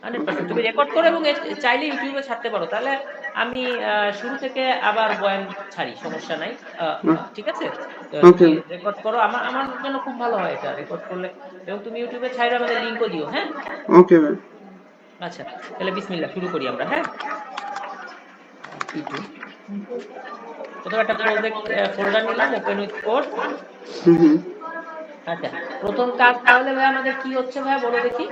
100% তুমি রেকর্ড করো এবং চাইলে ইউটিউবে ছাড়তে পারো। তাহলে আমি শুরু থেকে আবার বয়ান ছাড়ি, সমস্যা নাই। ঠিক আছে, তুমি ওকে রেকর্ড করো, আমার আমার জন্য খুব ভালো হয় এটা রেকর্ড করলে। এবং তুমি ইউটিউবে ছাইড়ো, আমাদের লিংকও দিও। হ্যাঁ, ওকে ভাই। আচ্ছা, তাহলে বিসমিল্লাহ শুরু করি আমরা। হ্যাঁ, ইউটিউব প্রথমে একটা প্রজেক্ট ফোল্ডার নিলাম, ওপেন উইথ কোড। হুম হুম। আচ্ছা, প্রথম কাজ তাহলে ভাই আমাদের কি হচ্ছে ভাই, বলো দেখি।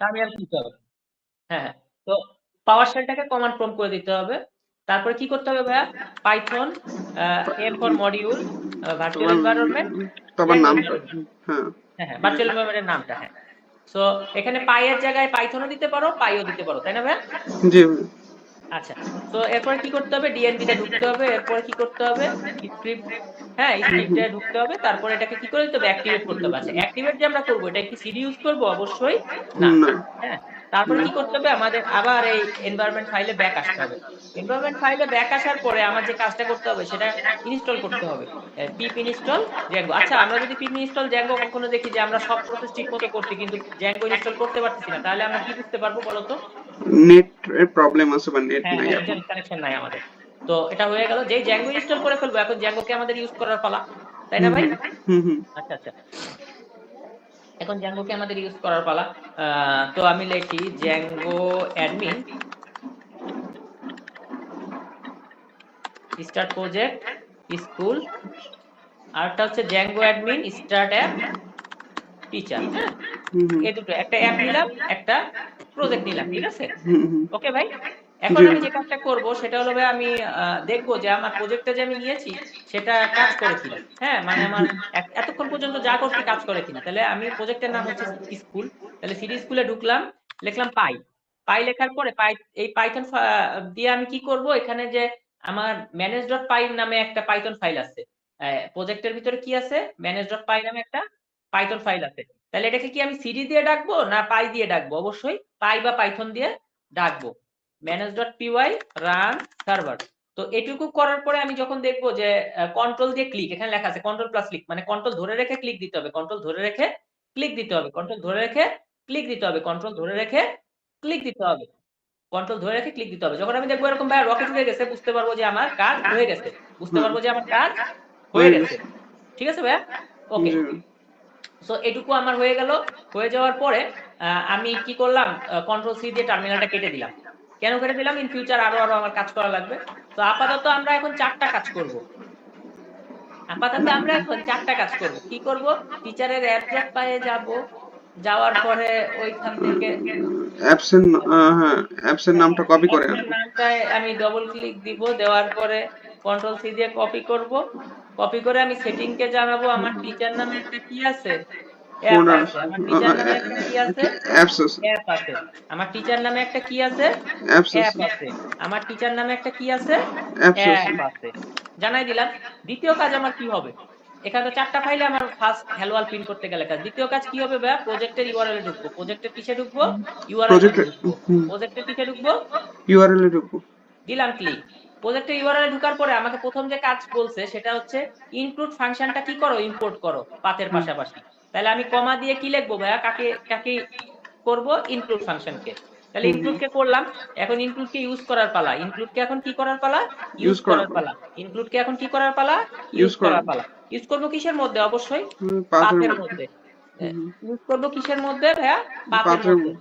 টার্মিনাল খুলতে হবে। হ্যাঁ হ্যাঁ, তো পাওয়ার শেলটাকে কমান্ড প্রম্পট করে দিতে হবে। তারপরে কি করতে হবে ভাইয়া, Python m for module, virtual তোমার এনভায়রনমেন্ট, তোমার জ্যাঙ্গো নামটা। এনভায়রনমেন্ট। হ্যাঁ। হ্যাঁ হ্যাঁ, ভার্চুয়াল এনভায়রনমেন্টের নামটা। হ্যাঁ, সো এখানে পাইয়ের জায়গায় পাইথনও দিতে পারো, পাইও দিতে পারো, তাই না ভাইয়া? জি ভাই। আচ্ছা, তো এরপরে কি করতে হবে, ডিএনবি তে ঢুকতে হবে। এরপরে কি করতে হবে, স্ক্রিপ্ট, হ্যাঁ স্ক্রিপ্টে ঢুকতে হবে। তারপরে এটাকে কি করে দিতে হবে, অ্যাক্টিভেট করতে হবে। আচ্ছা, অ্যাক্টিভেট যে আমরা করবো, এটা কি সিডি ইউজ করবো? অবশ্যই না। না। হ্যাঁ, তারপরে কি করতে হবে, আমাদের আবার এই এনভায়রনমেন্ট ফাইলে ব্যাক আসতে হবে। এনভায়রনমেন্ট ফাইলে ব্যাক আসার পরে আমার যে কাজটা করতে হবে সেটা ইনস্টল করতে হবে, পিপ ইনস্টল জ্যাঙ্গো। আচ্ছা, আমরা যদি পিপ ইনস্টল জ্যাঙ্গো কখনো দেখি যে আমরা সব প্রসেস ঠিক মতো করছি কিন্তু জ্যাঙ্গো ইনস্টল করতে পারতেছি না, তাহলে আমরা কি বুঝতে পারবো বলো তো? নেট এর প্রবলেম আছে বা নেট হ্যাঁ নাই হ্যাঁ, এখন। ইন্টারনেট কানেকশন নাই আমাদের। তো এটা হয়ে গেল, যেই জ্যাঙ্গো ইনস্টল করে ফেলবো, এখন জ্যাঙ্গোকে আমাদের ইউজ করার পালা, তাই না হুম ভাই? হুম হুম হুম। আচ্ছা আচ্ছা, এখন জ্যাঙ্গোকে আমাদের ইউজ করার পালা। তো আমি লিখি Zango admin start project school, আরটা হচ্ছে Zango admin start app teacher. হ্যাঁ, হুম হুম এই দুটো, একটা অ্যাপ নিলাম, একটা প্রজেক্ট নিলাম, ঠিক আছে? হুম হুম। ওকে ভাই, এখন জি আমি ভাই। যে কাজটা করব সেটা হলো ভাই, আমি দেখবো যে আমার প্রজেক্টটা যে আমি নিয়েছি সেটা কাজ করে কিনা। হ্যাঁ, মানে আমার এতক্ষণ পর্যন্ত যা করছি কাজ করে কিনা। তাহলে আমি, প্রজেক্টের নাম হচ্ছে স্কুল, তাহলে সিডি স্কুলে ঢুকলাম, লিখলাম পাই। পাই লেখার পরে এই পাইথন দিয়ে আমি কি করব, এখানে যে আমার ম্যানেজ ডট পাই নামে একটা পাইথন ফাইল আছে, প্রজেক্টের ভিতরে কি আছে, ম্যানেজ ডট পাই নামে একটা পাইথন ফাইল আছে। তাহলে এটাকে কি আমি সিডি দিয়ে ডাকবো না পাই দিয়ে ডাকবো? অবশ্যই পাই বা পাইথন দিয়ে ডাকবো। manage.py run server. তো এটুকু করার পরে আমি যখন দেখবো যে কন্ট্রোল দিয়ে ক্লিক, এখানে লেখা আছে কন্ট্রোল প্লাস ক্লিক, মানে কন্ট্রোল ধরে রেখে ক্লিক দিতে হবে, কন্ট্রোল ধরে রেখে ক্লিক দিতে হবে, কন্ট্রোল ধরে রেখে ক্লিক দিতে হবে, কন্ট্রোল ধরে রেখে ক্লিক দিতে হবে, কন্ট্রোল ধরে রেখে ক্লিক দিতে হবে। যখন আমি দেখবো এরকম ভাই রকেট উড়ে গেছে, বুঝতে পারবো যে আমার কাজ হয়ে গেছে, বুঝতে হ্যাঁ পারবো যে আমার কাজ হয়ে হয়ে গেছে। গেছে। ঠিক আছে ভাইয়া? ওকে, জি ভাই। সো এটুকু আমার হয়ে গেল। হয়ে যাওয়ার পরে আমি কি করলাম, কন্ট্রোল সি দিয়ে টার্মিনালটা কেটে দিলাম। কেন কেটে দিলাম, ইন ফিউচার আরো আরো আমার কাজ করা লাগবে। তো আপাতত আমরা এখন 4টা কাজ করব। আপাতত আমরা এখন 4টা কাজ করব। কি করব, টিচারের অ্যাড্রেস পায়ে যাব, যাওয়ার পরে ওইখান থেকে অ্যাপসের হ্যাঁ অ্যাপসের নামটা কপি করে অ্যাপসের আনবো। নামটায় আমি ডবল ক্লিক দিব, দেওয়ার পরে কন্ট্রোল সি দিয়ে কপি করব। কপি করে আমি সেটিং কে জানাবো আমার টিচার নামে একটা কি আছে, অ্যাপ ফোল্ডার আছে। আমার টিচার নামে একটা কি আছে, অ্যাপস আছে। অ্যাপ আছে। আমার টিচার নামে একটা কি আছে, অ্যাপস অ্যাপ আছে। আছে। আমার টিচার নামে একটা কি আছে, অ্যাপস আছে। অ্যাপ আছে। জানাই দিলাম। দ্বিতীয় কাজ আমার কি হবে, এখানে তো 4টা ফাইলে আমার ফার্স্ট হ্যালো ওয়ার্ল্ড প্রিন্ট করতে গেলে কাজ। দ্বিতীয় কাজ কি হবে ভাইয়া, প্রজেক্টের ইউআরএল এ ঢুকবো। প্রজেক্টের কিসে ঢুকবো, ইউআরএল প্রজেক্ট। লিখে ঢুকবো। প্রজেক্টের কিসে ঢুকবো, ইউআরএল এ ঢুকবো। দিলাম ক্লিক। প্রজেক্টের ইউআরএল এ ঢোকার পরে আমাকে প্রথম যে কাজ বলছে সেটা হচ্ছে ইনক্লুড ফাংশনটা কি করো, ইম্পোর্ট করো পাথের পাশাপাশি। তাহলে আমি কমা দিয়ে কি লিখবো ভাইয়া, কাকে কাকে করব, ইনক্লুড ফাংশনকে। তাহলে ইনক্লুড কে করলাম। এখন ইনক্লুড কে ইউজ করার পালা, ইনক্লুড কে এখন কি করার পালা, ইউজ ইউজ করার করার পর পালা। ইনক্লুড কে এখন কি করার পালা, ইউজ ইউজ করার করার পালা। ইউজ করব কিসের মধ্যে, অবশ্যই পাথের পাথের মধ্যে। মধ্যে। ইউজ করব কিসের মধ্যে ভাইয়া, পাথের পাথের মধ্যে।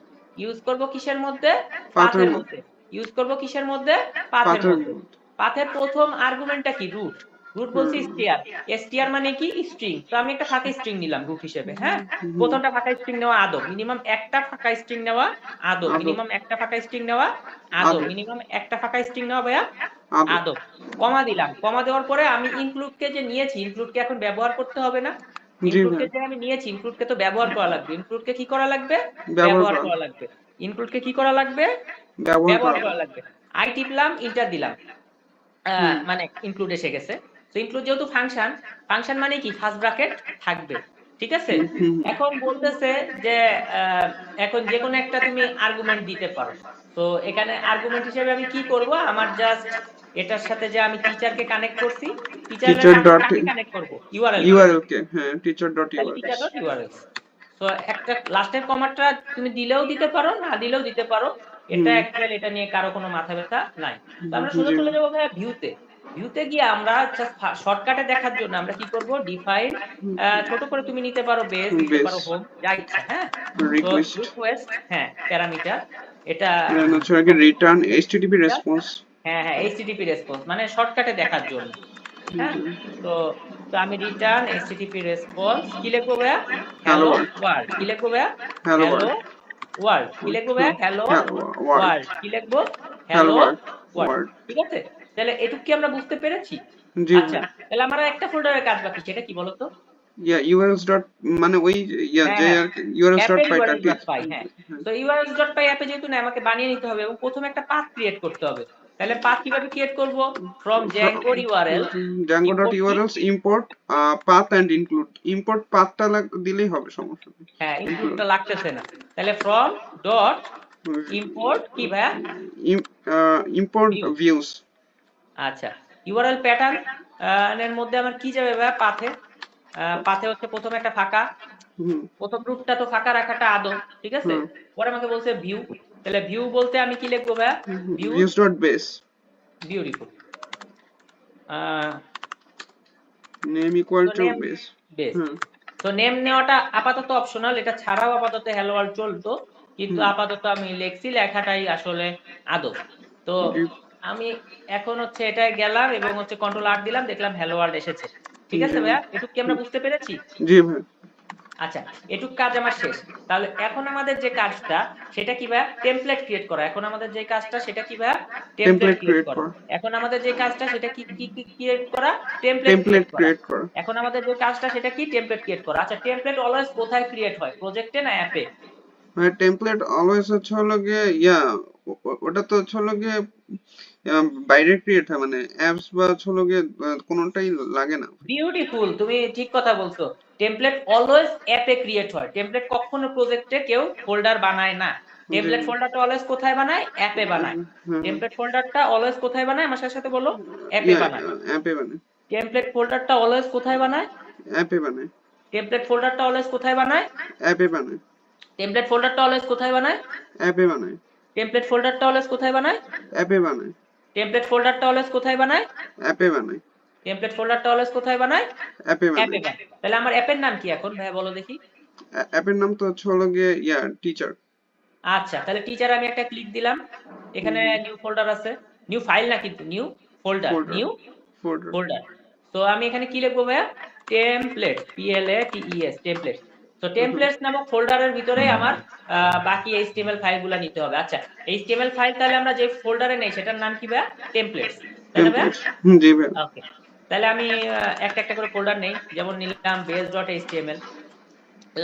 ইউজ করব কিসের মধ্যে, পাথের পাথের মধ্যে। ইউজ করব কিসের মধ্যে, পাথের পাথের মধ্যে। মধ্যে। পাথের প্রথম আর্গুমেন্টটা কি, রুট। রুট বলছি স্টিয়ার, এসটিআর মানে কি, স্ট্রিং। তো আমি একটা ফাঁকা স্ট্রিং নিলাম রুট হিসেবে। হ্যাঁ, প্রথমটা ফাঁকা স্ট্রিং নেওয়া আদব, মিনিমাম একটা ফাঁকা স্ট্রিং নেওয়া আদব, আদব। মিনিমাম একটা ফাঁকা স্ট্রিং নেওয়া আদব, আদব। মিনিমাম একটা ফাঁকা স্ট্রিং নেওয়া ভাইয়া আদব। আদব। কমা দিলাম। কমা দেওয়ার পরে আমি ইনক্লুড কে যে নিয়েছি, ইনক্লুড কে এখন ব্যবহার করতে হবে না? জি ইনক্লুড কে ভাই। যে আমি নিয়েছি, ইনক্লুড কে তো ব্যবহার করা লাগবে। ইনক্লুড কে কি করা লাগবে, ব্যবহার ব্যবহার করা। করা লাগবে। ইনক্লুড কে কি করা লাগবে, ব্যবহার ব্যবহার করা। করা লাগবে। আই টিপলাম, ইন্টার দিলাম, হুম মানে ইনক্লুড এসে গেছে। তো ইনক্লুড যেহেতু ফাংশন, ফাংশন মানে কি ফার্স্ট ব্র্যাকেট থাকবে। ঠিক আছে? হুম, হুম, এখন বলতেছে যে আহ, এখন যে কোনো একটা তুমি আর্গুমেন্ট দিতে পারো। তো এখানে আর্গুমেন্ট হিসেবে আমি কি করব, আমার জাস্ট এটার সাথে যে আমি টিচারকে কানেক্ট করছি, টিচারের টিচার ডট কাকে কানেক্ট করব, ইউআরএল কে। ইউআরএল কে, হ্যাঁ টিচার ডট তাহলে ইউআরএল। Teacher dot URL. তো একটা লাস্টের কমাটা তুমি দিলেও দিতে পারো, না দিলেও দিতে পারো। এটা হুম, অ্যাকচুয়ালি এটা নিয়ে কারো কোনো মাথা ব্যথা নাই। তো আমরা সোজা জি, চলে যাবো ভাইয়া ভিউতে। ভিউতে গিয়ে আমরা জাস্ট শর্টকাটে দেখার জন্য আমরা কি করব, ডিফাইন, ছোট করে তুমি নিতে পারো বেস, নিতে বেস, পারো হোম, যা ইচ্ছা। হ্যাঁ, তো রিকোয়েস্ট, রিকোয়েস্ট, হ্যাঁ প্যারামিটার, এটা হচ্ছে আগে ওকে। Return HTTP response. হ্যাঁ হ্যাঁ, এইচটিটিপি রেসপন্স মানে শর্টকাটে দেখার জন্য। হ্যাঁ, তো তো আমি রিটার্ন এইচটিটিপি রেসপন্স কি লিখবো ভাইয়া, হ্যালো হ্যালো ওয়ার্ল্ড, ওয়ার্ল্ড। কি লিখবো ভাইয়া, হ্যালো হ্যালো ওয়ার্ল্ড, ওয়ার্ল্ড। কি লিখবো ভাইয়া, হ্যালো ওয়ার্ল্ড, ওয়ার্ল্ড। কি লিখবো, hello hello world, world. World. ঠিক আছে, তাহলে এটুকু কি আমরা বুঝতে পেরেছি? জি আচ্ছা, ভাই। তাহলে আমার একটা ফোল্ডারের কাজ বাকি, সেটা কি বলতো? ইউআরএলস ডট, মানে ওই হ্যাঁ যে হ্যাঁ, আর ইউআরএলস ডট অ্যাপের পাইটা ইউআরএল ডট পাই। হ্যাঁ, তো ইউআরএল ডট পাই অ্যাপে যেহেতু না, আমাকে বানিয়ে নিতে হবে এবং প্রথমে একটা পাথ ক্রিয়েট করতে হবে। তাহলে পাথ কিভাবে ক্রিয়েট করব, ফ্রম জ্যাঙ্গোর ইউআরএল Django dot ইম্পোর্ট কি, URLs import path and include, import pathটা দিলেই হবে, সমস্যা নেই। হ্যাঁ include, ইনপুটটা লাগতেছে না। তাহলে ফ্রম ডট ইম্পোর্ট কি ভাইয়া, import ভিউ। views। আচ্ছা, ইউআরএল প্যাটার্ন এর মধ্যে আমার কি যাবে ভাইয়া, পাথে। পাথে হচ্ছে প্রথমে একটা ফাঁকা, হুম, প্রথম রুটটা তো ফাঁকা রাখাটা আদৌ, ঠিক আছে। হুম, পরে আমাকে বলছে ভিউ, তাহলে ভিউ বলতে আমি কি লিখবো ভাইয়া, view, views dot base, beautiful. name equal তো to নেম base। বেস। হুম, তো নেম নেওয়াটা আপাতত অপশনাল, এটা ছাড়াও আপাতত হ্যালো ওয়ার্ল্ড চলতো, কিন্তু হুম, আপাতত আমি লেখছি, লেখাটাই আসলে আদব। তো জি, আমি এখন হচ্ছে এটায় গেলাম এবং হচ্ছে কন্ট্রোল আর দিলাম, দেখলাম হ্যালো ওয়ার্ল্ড এসেছে। ঠিক আছে জি, ভাইয়া, এটুকু কি আমরা বুঝতে পেরেছি? জি ভাই। আচ্ছা, এটুক কাজ আমার শেষ। তাহলে এখন আমাদের যে কাজটা সেটা কি ভাইয়া, টেমপ্লেট ক্রিয়েট করা। এখন আমাদের যে কাজটা সেটা কি ভাইয়া, টেমপ্লেট টেমপ্লেট ক্রিয়েট ক্রিয়েট করা। করা, এখন আমাদের যে কাজটা সেটা কি কি ক্রিয়েট করা, টেমপ্লেট টেমপ্লেট ক্রিয়েট করা। ক্রিয়েট করা। এখন আমাদের যে কাজটা সেটা কি, টেমপ্লেট ক্রিয়েট করা। আচ্ছা, টেমপ্লেট অলওয়েজ কোথায় ক্রিয়েট হয়, প্রজেক্টে না অ্যাপে? মানে টেমপ্লেট অলওয়েজ হচ্ছে হলো গিয়ে ওটা তো হচ্ছে হলো গিয়ে বাইরে ক্রিয়েট হয়, মানে অ্যাপস বা হচ্ছে হলো গিয়ে কোনোটাই লাগে না। বিউটিফুল, তুমি ঠিক কথা বলছো। টেমপ্লেট অলওয়েজ অ্যাপে ক্রিয়েট হয়, টেমপ্লেট কখনো প্রজেক্টে কেউ ফোল্ডার বানায় না। জি, টেমপ্লেট ফোল্ডারটা অলওয়েজ কোথায় বানায়, অ্যাপে বানায়। হ্যাঁ, টেমপ্লেট ফোল্ডারটা অলওয়েজ কোথায় বানায়, আমার সাথে সাথে বলো, অ্যাপে ইয়া বানায়। অ্যাপে বানায়, টেমপ্লেট ফোল্ডারটা অলওয়েজ কোথায় বানায়, অ্যাপে বানায়, টেমপ্লেট ফোল্ডারটা অলওয়েজ কোথায় বানায়, অ্যাপে বানায়, টেমপ্লেট ফোল্ডারটা অলওয়েজ কোথায় বানায়, অ্যাপে বানায়, টেমপ্লেট ফোল্ডারটা অলওয়েজ কোথায় বানায়, অ্যাপে বানায়, টেমপ্লেট ফোল্ডারটা অলওয়েজ কোথায় বানায়, অ্যাপে বানায়, টেমপ্লেট ফোল্ডারটা অলওয়েজ কোথায় বানায়, অ্যাপে অ্যাপে বানায়। বানায়। তাহলে আমার অ্যাপের নাম কি এখন ভাইয়া, বলো দেখি। অ্যাপের নাম তো হচ্ছে হলো গিয়ে টিচার আচ্ছা, তাহলে টিচার আমি একটা ক্লিক দিলাম, এখানে নিউ ফোল্ডার আছে, নিউ ফাইল না কিন্তু new folder, folder, new folder. Folder. তো আমি এখানে কি লিখবো ভাইয়া, টেমপ্লেট, PLATES, টেমপ্লেট। তো টেমপ্লেটস নামক ফোল্ডারের ভিতরে আমার বাকি HTML ফাইলগুলো নিতে হবে। আচ্ছা, HTML ফাইল তাহলে আমরা যে ফোল্ডারে নেই সেটার নাম কি ভাইয়া, টেমপ্লেটস, তাই না ভাইয়া? টেমপ্লেট, জি ভাই। ওকে, তাহলে আমি একটা একটা করে ফোল্ডার নেই, যেমন নিলাম base.html,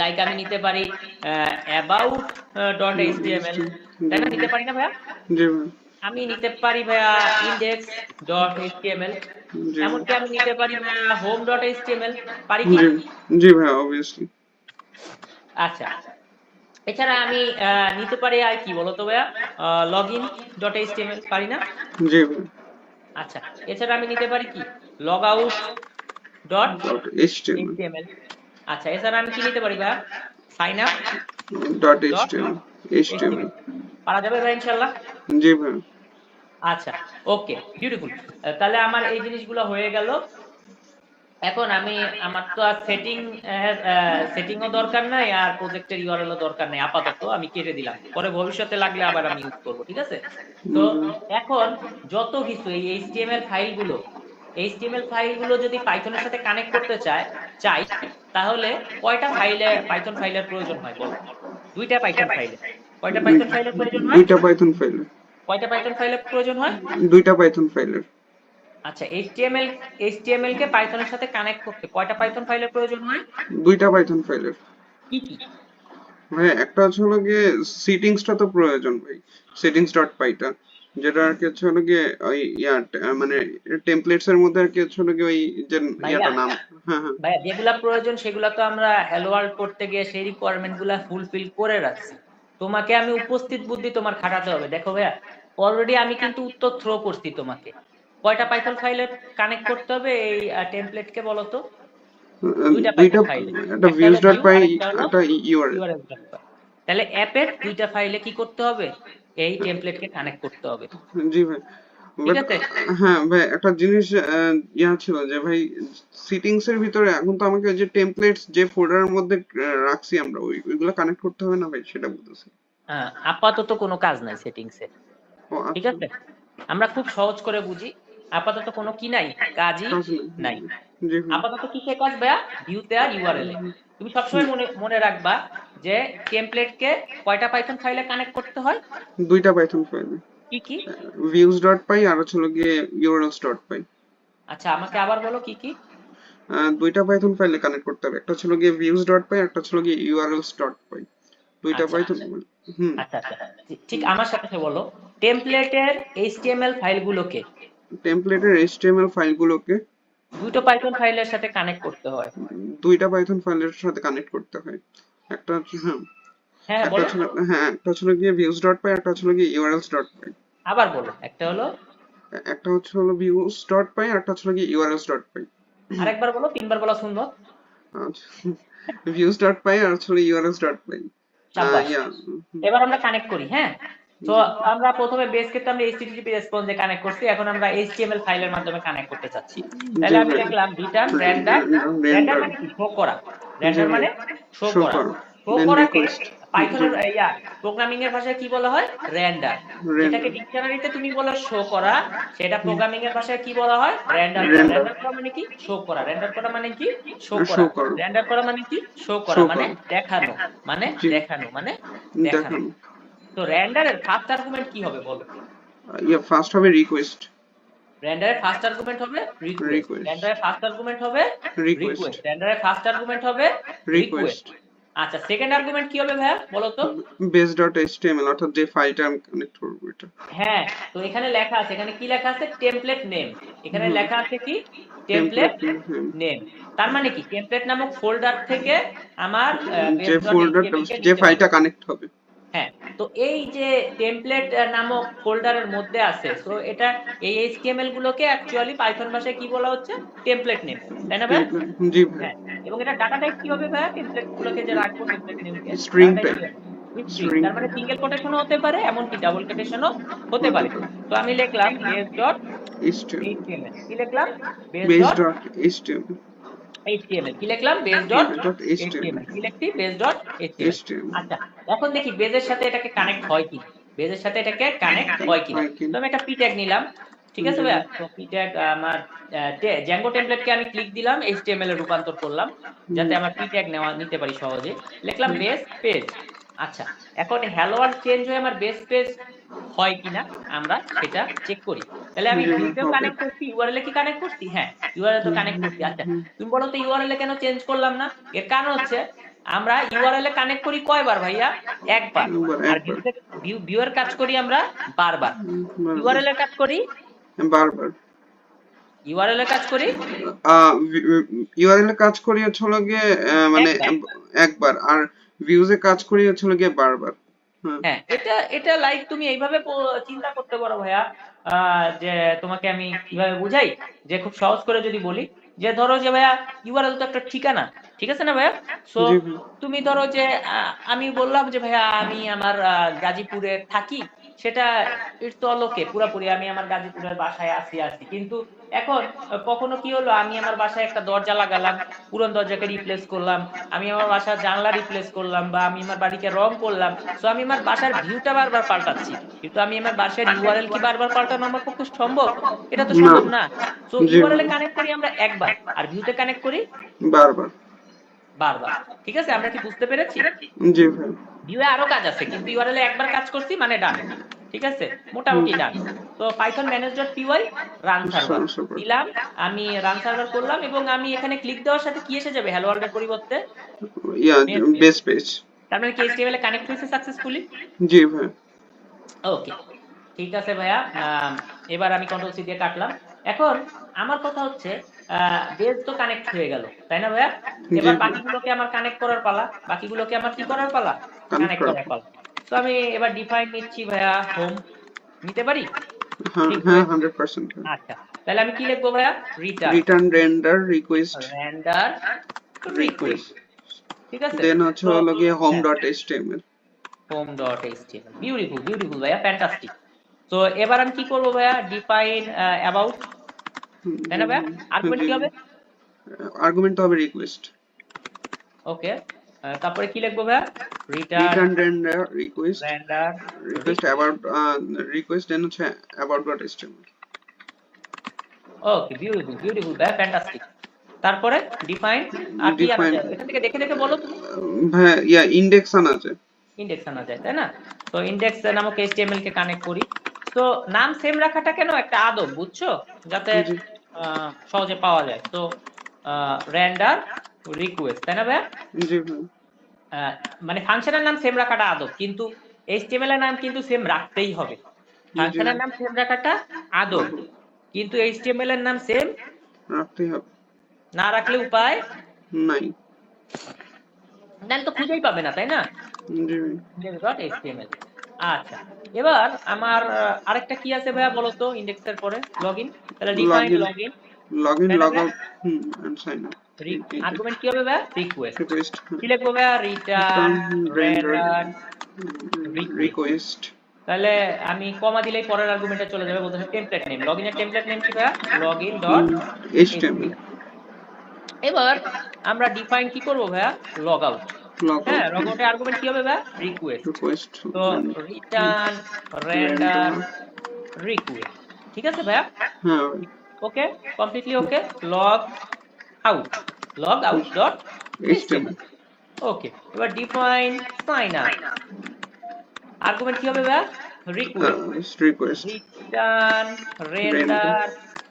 লাইক আমি নিতে পারি about.html, জি তাই না, ভাই, নিতে পারি না ভাইয়া? জি ভাই, আমি নিতে পারি ভাইয়া index.html, জি ভাই, এমনকি আমি নিতে পারি ভাইয়া home.html, পারি কি? জি, জি ভাই, অবভিয়াসলি। আচ্ছা, এছাড়া আমি নিতে পারি আর কি বলতো ভাইয়া, login.html, পারি না? জি ভাই, আচ্ছা, এছাড়া আমি নিতে পারি কি, logout.html। HTML, আচ্ছা, এছাড়া আমি কি নিতে পারি ভাইয়া, HTML, signup.html, HTML, পারা যাবে ভাই ইনশাল্লাহ? জি ভাই। আচ্ছা, ওকে, বিউটিফুল। তাহলে আমার এই জিনিসগুলো হয়ে গেল। এখন আমি, আমার তো আর সেটিংও দরকার নাই আর প্রজেক্টের ইউআরএল ও দরকার নাই, আপাতত আমি কেটে দিলাম, পরে ভবিষ্যতে লাগলে আবার আমি ইউজ করব, ঠিক আছে। তো এখন যত কিছু এই এইচটিএমএল ফাইলগুলো যদি পাইথনের সাথে কানেক্ট করতে চাই, তাহলে কয়টা পাইথন ফাইলের প্রয়োজন হয় বলো? দুইটা পাইথন ফাইলে। কয়টা পাইথন ফাইলের প্রয়োজন হয়, দুইটা পাইথন ফাইলের, কয়টা পাইথন ফাইলের প্রয়োজন হয়? দুইটা পাইথন ফাইলের, আচ্ছা, এইচটিএমএল কে পাইথনের সাথে কানেক্ট করতে কয়টা পাইথন ফাইলের প্রয়োজন হয়? দুইটা পাইথন ফাইলের। কি কি? ভাই একটা হচ্ছে হলো গিয়ে সেটিংসটা তো প্রয়োজন ভাই, সেটিংস ডট পাইটা। যেটা আর কি হচ্ছে হলো গিয়ে ওই মানে টেমপ্লেটস এর মধ্যে আর কি হচ্ছে হলো গিয়ে ওই যে ভাইয়া ইয়াটা নাম। হ্যাঁ হ্যাঁ। ভাইয়া যেগুলা প্রয়োজন সেগুলা তো আমরা হ্যালো ওয়ার্ল্ড করতে গিয়ে সেই রিকোয়ারমেন্ট গুলা ফুলফিল করে রাখছি। তোমাকে আমি উপস্থিত বুদ্ধি তোমার খাটাতে হবে। দেখো ভাইয়া, অলরেডি আমি কিন্তু উত্তর থ্রো করছি তোমাকে। কয়টা পাইথন ফাইলে কানেক্ট করতে হবে এই টেমপ্লেটকে বলো তো? দুইটা দুইটা, পাইথন ফাইলে, একটা একটা ভিউজ হলো ডট ভিউ পাই, আর একটা হলো একটা ইউআরএল। ইউআরএল ডট পাই। তাহলে অ্যাপের দুইটা ফাইলে কি করতে হবে? এই টেমপ্লেটকে কানেক্ট করতে হবে। জি ভাই। ঠিক বাট আছে? হ্যাঁ ভাই, একটা জিনিস ইয়া ছিল যে ভাই, সিটিংস এর ভিতরে এখন তো আমাকে যে টেমপ্লেটস যে ফোল্ডারের মধ্যে রাখছি আমরা, ওইগুলো কানেক্ট করতে হবে না ভাই, সেটা বলতেছি। আপাতত কোনো কাজ নাই সেটিংসে। ও ঠিক আচ্ছা। আছে, আমরা খুব সহজ করে বুঝি। আপাতত কোনো কি নাই, কাজই কাজ নেই। নাই। জি ভাই। আপাতত কিসে কাজ ভাইয়া? ভিউতে আর ইউআরএল এ। তুমি সবসময় মনে মনে রাখবা যে টেমপ্লেটকে কয়টা পাইথন ফাইলে কানেক্ট করতে হয়? দুইটা পাইথন ফাইল, কি কি? ভিউজ ডট পাই আর হচ্ছে হলো গিয়ে ইউআরএলস ডট পাই। আচ্ছা, আমাকে আবার বলো কি কি? দুইটা পাইথন ফাইলে কানেক্ট করতে হবে, একটা ছিল গিয়ে ভিউজ ডট পাই, একটা ছিল গিয়ে ইউআরএলস ডট পাই। দুইটা আচ্ছা পাইথন। হুম। আচ্ছা আচ্ছা, ঠিক আমার সাথে বলো। টেমপ্লেটের এইচটিএমএল ফাইলগুলোকে টেমপ্লেটের এইচটিএমএল ফাইলগুলোকে দুটো পাইথন ফাইলের সাথে কানেক্ট করতে হয়। দুইটা পাইথন ফাইলের সাথে কানেক্ট করতে হয়। একটা হচ্ছে, হ্যাঁ, হ্যাঁ একটা বলো, ছিল, হ্যাঁ, একটা ছিল গিয়ে ভিউজ ডট পাই, একটা ছিল গিয়ে ইউআরএলস ডট পাই। আবার বলো। একটা হলো, একটা হচ্ছে হলো ভিউজ ডট পাই, আর একটা ছিল গিয়ে ইউআরএলস ডট পাই। আরেকবার বলো, তিনবার বলা সুন্নত। আচ্ছা, ভিউজ ডট পাই আর হচ্ছে ইউআরএলস ডট পাই। সাব্বাস। ইয়া। এবার আমরা কানেক্ট করি, হ্যাঁ। তো জি। আমরা প্রথমে বেসকে তো আমরা এইচটিটিপি রেসপন্সে কানেক্ট করছি, এখন আমরা এইচটিএমএল ফাইলের মাধ্যমে কানেক্ট করতে চাচ্ছি। জি তাহলে আমি ভাই। লিখলাম রিটার্ন রেন্ডার। Render render. মানে কি? শো করা। জি রেন্ডার ভাই। মানে শো শো করা। কর। শো দেন করাকে রিকোয়েস্ট। জি। পাইথনের প্রোগ্রামিং এর ভাষায় কি বলা হয়? রেন্ডার। যেটাকে রেন্ডার। ডিকশনারিতে তুমি বলো শো করা, সেটা প্রোগ্রামিং এর ভাষায় কি বলা হয়? রেন্ডার করা। রেন্ডার। রেন্ডার করা মানে কি? শো করা। রেন্ডার করা মানে কি? শো শো করা। কর। রেন্ডার করা মানে কি? শো শো করা মানে কর। দেখানো। মানে জি। দেখানো মানে দেখানো। দেখানো। তো রেন্ডারের ফার্স্ট আর্গুমেন্ট কি হবে বলো? ইয়া, ফার্স্ট হবে রিকোয়েস্ট। রেন্ডারের ফার্স্ট আর্গুমেন্ট হবে রিকোয়েস্ট। রিকোয়েস্ট। রেন্ডারের ফার্স্ট আর্গুমেন্ট হবে রিকোয়েস্ট। রিকোয়েস্ট। রেন্ডারের ফার্স্ট আর্গুমেন্ট হবে রিকোয়েস্ট। রিকোয়েস্ট। আচ্ছা, সেকেন্ড আর্গুমেন্ট কি হবে ভাইয়া বলো তো? বেস ডট এইচটিএমএল, অর্থাৎ যে ফাইলটা আমি কানেক্ট করবো এটা। হ্যাঁ, তো এখানে লেখা আছে, এখানে কি লেখা আছে? Template name. এখানে হুম। লেখা আছে কি? Template template name. নেম। তার মানে কি? টেমপ্লেট নামক ফোল্ডার থেকে আমার যে ফোল্ডারটা, base.html কে যে নিতে হবে। ফাইলটা কানেক্ট হবে। হ্যাঁ, তো এই যে টেমপ্লেট নামক ফোল্ডারের মধ্যে আছে, সো এটা এই এইচটিএমএল গুলোকে অ্যাকচুয়ালি পাইথন ভাষায় কি বলা হচ্ছে? Template name. তাই না ভাই? টেমপ্লেট। জি ভাই। হ্যাঁ, এবং এটা ডাটা টাইপ কি হবে ভাইয়া? টেমপ্লেট গুলোকে যে রাখবো টেমপ্লেট নেমকে, স্ট্রিং ডাটা টাইপ টাইপ। কি হবে? স্ট্রিং। স্ট্রিং। তার মানে সিঙ্গেল কোটেশনও হতে পারে, এমনকি ডাবল কোটেশনও হতে হতে পারে। পারে। তো আমি লিখলাম বেস ডট এইচটিএমএল। এইচটিএমএল। কি লিখলাম? Base base dot dot HTML. HTML. কি লিখলাম? Base dot dot HTML. HTML. কি লিখছি? Base dot HTML. এইচটিএমএল। আচ্ছা, এখন দেখি বেজের সাথে এটাকে কানেক্ট হয় কিনা। বেজের সাথে এটাকে কানেক্ট হয় কিনা। হয় তো কিনা। আমি একটা পি ট্যাগ নিলাম। ঠিক আছে জি ভাইয়া? ভাই। তো পি ট্যাগ আমার জ্যাঙ্গো টেমপ্লেটকে আমি ক্লিক দিলাম, এইচটিএমএল এ রূপান্তর করলাম হুম। যাতে আমার পি ট্যাগ নিতে পারি সহজে। লিখলাম বেস পেজ। আচ্ছা, এখন হ্যালো ওয়ার্ল্ড চেঞ্জ হয়ে আমার বেস পেজ হয় কিনা আমরা সেটা চেক করি। তাহলে আমি জি ভাই, ভিউতেও হবে। কানেক্ট করছি, ইউআরএল এ কি কানেক্ট করছি? হ্যাঁ, ইউআরএল তো হুম, কানেক্ট হুম, করছি। আচ্ছা, হুম। তুমি বলো তো ইউআরএল এ কেন চেঞ্জ করলাম না? এর কারণ হচ্ছে আমরা ইউআরএল এ কানেক্ট করি কয়বার ভাইয়া? একবার। একবার। আর একবার। ভিউ এর কাজ করি আমরা বারবার। বারবার। ইউআরএল এর কাজ করি, বারবার। ইউআরএল এর কাজ করি ইউআরএল এ কাজ করি হচ্ছে হলো গিয়ে মানে একবার। একবার, আর ভিউজ এ কাজ করি হচ্ছে হলো গিয়ে বারবার। হ্যাঁ। হ্যাঁ, এটা এটা লাইক তুমি এইভাবে চিন্তা করতে পারো ভাইয়া, যে তোমাকে আমি কিভাবে বুঝাই, যে খুব সহজ করে যদি বলি, যে ধরো যে ভাইয়া ইউআরএল তো একটা ঠিকানা, ঠিক আছে না ভাইয়া? সো জি ভাই। তুমি ধরো যে আমি বললাম যে ভাইয়া আমি আমার গাজীপুরে থাকি, সেটা ইটস তো অল ওকে, পুরাপুরি আমি আমার গাজীপুরের বাসায় আছি কিন্তু এখন কখনো কি হলো, আমি আমার বাসায় একটা দরজা লাগালাম, পুরনো দরজাকে রিপ্লেস করলাম, আমি আমার বাসার জানলা রিপ্লেস করলাম, বা আমি আমার বাড়িকে রং করলাম। সো আমি আমার বাসার ভিউটা বারবার পাল্টাচ্ছি, কিন্তু আমি আমার বাসার ইউআরএল কি বারবার পাল্টানো আমার পক্ষে সম্ভব? এটা তো না। সম্ভব না। সো জি ইউআরএল ভাই। এ কানেক্ট করি আমরা একবার, আর ভিউতে কানেক্ট করি বারবার। বারবার। ঠিক আছে, আমরা কি বুঝতে পেরেছি? জি ভাই। ভিউয়ে আরো কাজ আছে, কিন্তু ইউআরএল এ একবার কাজ করছি মানে ডান। ঠিক আছে, হুম। মোটামুটি ডান। তো Python manage.py run server super. দিলাম, আমি রান সার্ভার করলাম, এবং আমি এখানে ক্লিক দেওয়ার সাথে কি এসে যাবে? হ্যালো ওয়ার্ল্ড এর পরিবর্তে ইয়া, বেস পেজ। Base page. তার মানে কি এইচটিএমএল এ কানেক্ট হয়েছে সাকসেসফুলি? জি ভাই। ওকে, ঠিক আছে ভাইয়া, এবার আমি কন্ট্রোল সি দিয়ে কাটলাম। এখন আমার কথা হচ্ছে বেজ তো কানেক্ট হয়ে গেল, তাই না ভাইয়া? জি এবার বাকিগুলোকে আমার কানেক্ট করার পালা, বাকিগুলোকে আমার কি করার পালা? কানেক্ট কানেক্ট করা। করার পালা। তো আমি এবার ডিফাইন নিচ্ছি ভাইয়া, হোম নিতে পারি, হ্যাঁ হ্যাঁ রিকোয়েস্ট। 100%। আচ্ছা, তাহলে আমি কি লিখবো ভাইয়া? Return return render request render request. Request, ঠিক আছে, দেন হচ্ছে তো হলো গিয়ে হোম হ্যাঁ, dot HTML. Home dot HTML, beautiful beautiful ভাইয়া, ফ্যান্টাস্টিক। তো এবার আমি কি করবো ভাইয়া? ডিফাইন অ্যাবাউট, তাই জি না ভাইয়া? আর্গুমেন্ট জি, কি হবে? আর্গুমেন্ট তো হবে রিকোয়েস্ট। ওকে, তারপরে কি লিখবো ভাইয়া? Return return render request render request request. About request then হচ্ছে about dot HTML. Okay, beautiful beautiful ভাইয়া, ফ্যান্টাস্টিক। তারপরে ডিফাইন, আর কি আনা ডিফাইন যায় এখান থেকে? দেখে দেখে বলো তুমি। হ্যাঁ ইয়া ইন্ডেক্স আনা আছে। ইন্ডেক্স আনা যায়, তাই না? তো ইন্ডেক্স নামক এইচটিএমএল কে কানেক্ট করি। তো নাম সেম রাখাটা কেন? একটা আদব, বুঝছো? যাতে জি সহজে পাওয়া যায়। তো রেন্ডার রিকোয়েস্ট, তাই না ভাইয়া? জি ভাই। আহ, মানে ফাংশনের নাম সেম রাখাটা আদব, কিন্তু এইচটিএমএল এর নাম কিন্তু সেম রাখতেই হবে। জি ফাংশনের নাম সেম রাখাটা আদব, আদৌ কিন্তু এইচটিএমএল এর নাম সেম রাখতেই হবে। না রাখলে উপায় নাই। নাহলে তো খুঁজেই পাবে না, তাই না? জি ভাই। index.html। আচ্ছা, এবার আমার আরেকটা কি আছে ভাইয়া বলো তো ইন্ডেক্সের পরে? লগইন। তাহলে ডিফাইন লগইন লগইন, লগইন তাই না লগ ভাইয়া? Out and sign up. Argument কি হবে ভাইয়া? রিকোয়েস্ট। রিকোয়েস্ট কি লিখবো ভাইয়া? Return return render render request. Request তাহলে আমি কমা দিলেই পরের আর্গুমেন্টে চলে যাবে, বলতেছে টেমপ্লেট নেম। লগইনের টেমপ্লেট নেম কি ভাইয়া? Login dot HTML. এইচটিএমএল। এবার আমরা ডিফাইন কি করব ভাইয়া? Log out. লগ হ্যাঁ, আউট লগ আউটের আর্গুমেন্ট কি হবে ভাইয়া? রিকোয়েস্ট। রিকোয়েস্ট তো রিটার্ন রেন্ডার রেন্ডার। রিকোয়েস্ট। ঠিক আছে ভাইয়া? হ্যাঁ ভাই। Okay, completely okay. Log out, log out dot HTML HTML. Okay, এবার ডিফাইন সাইন আপ। আর্গুমেন্ট কি হবে ভাইয়া? Request. Request return render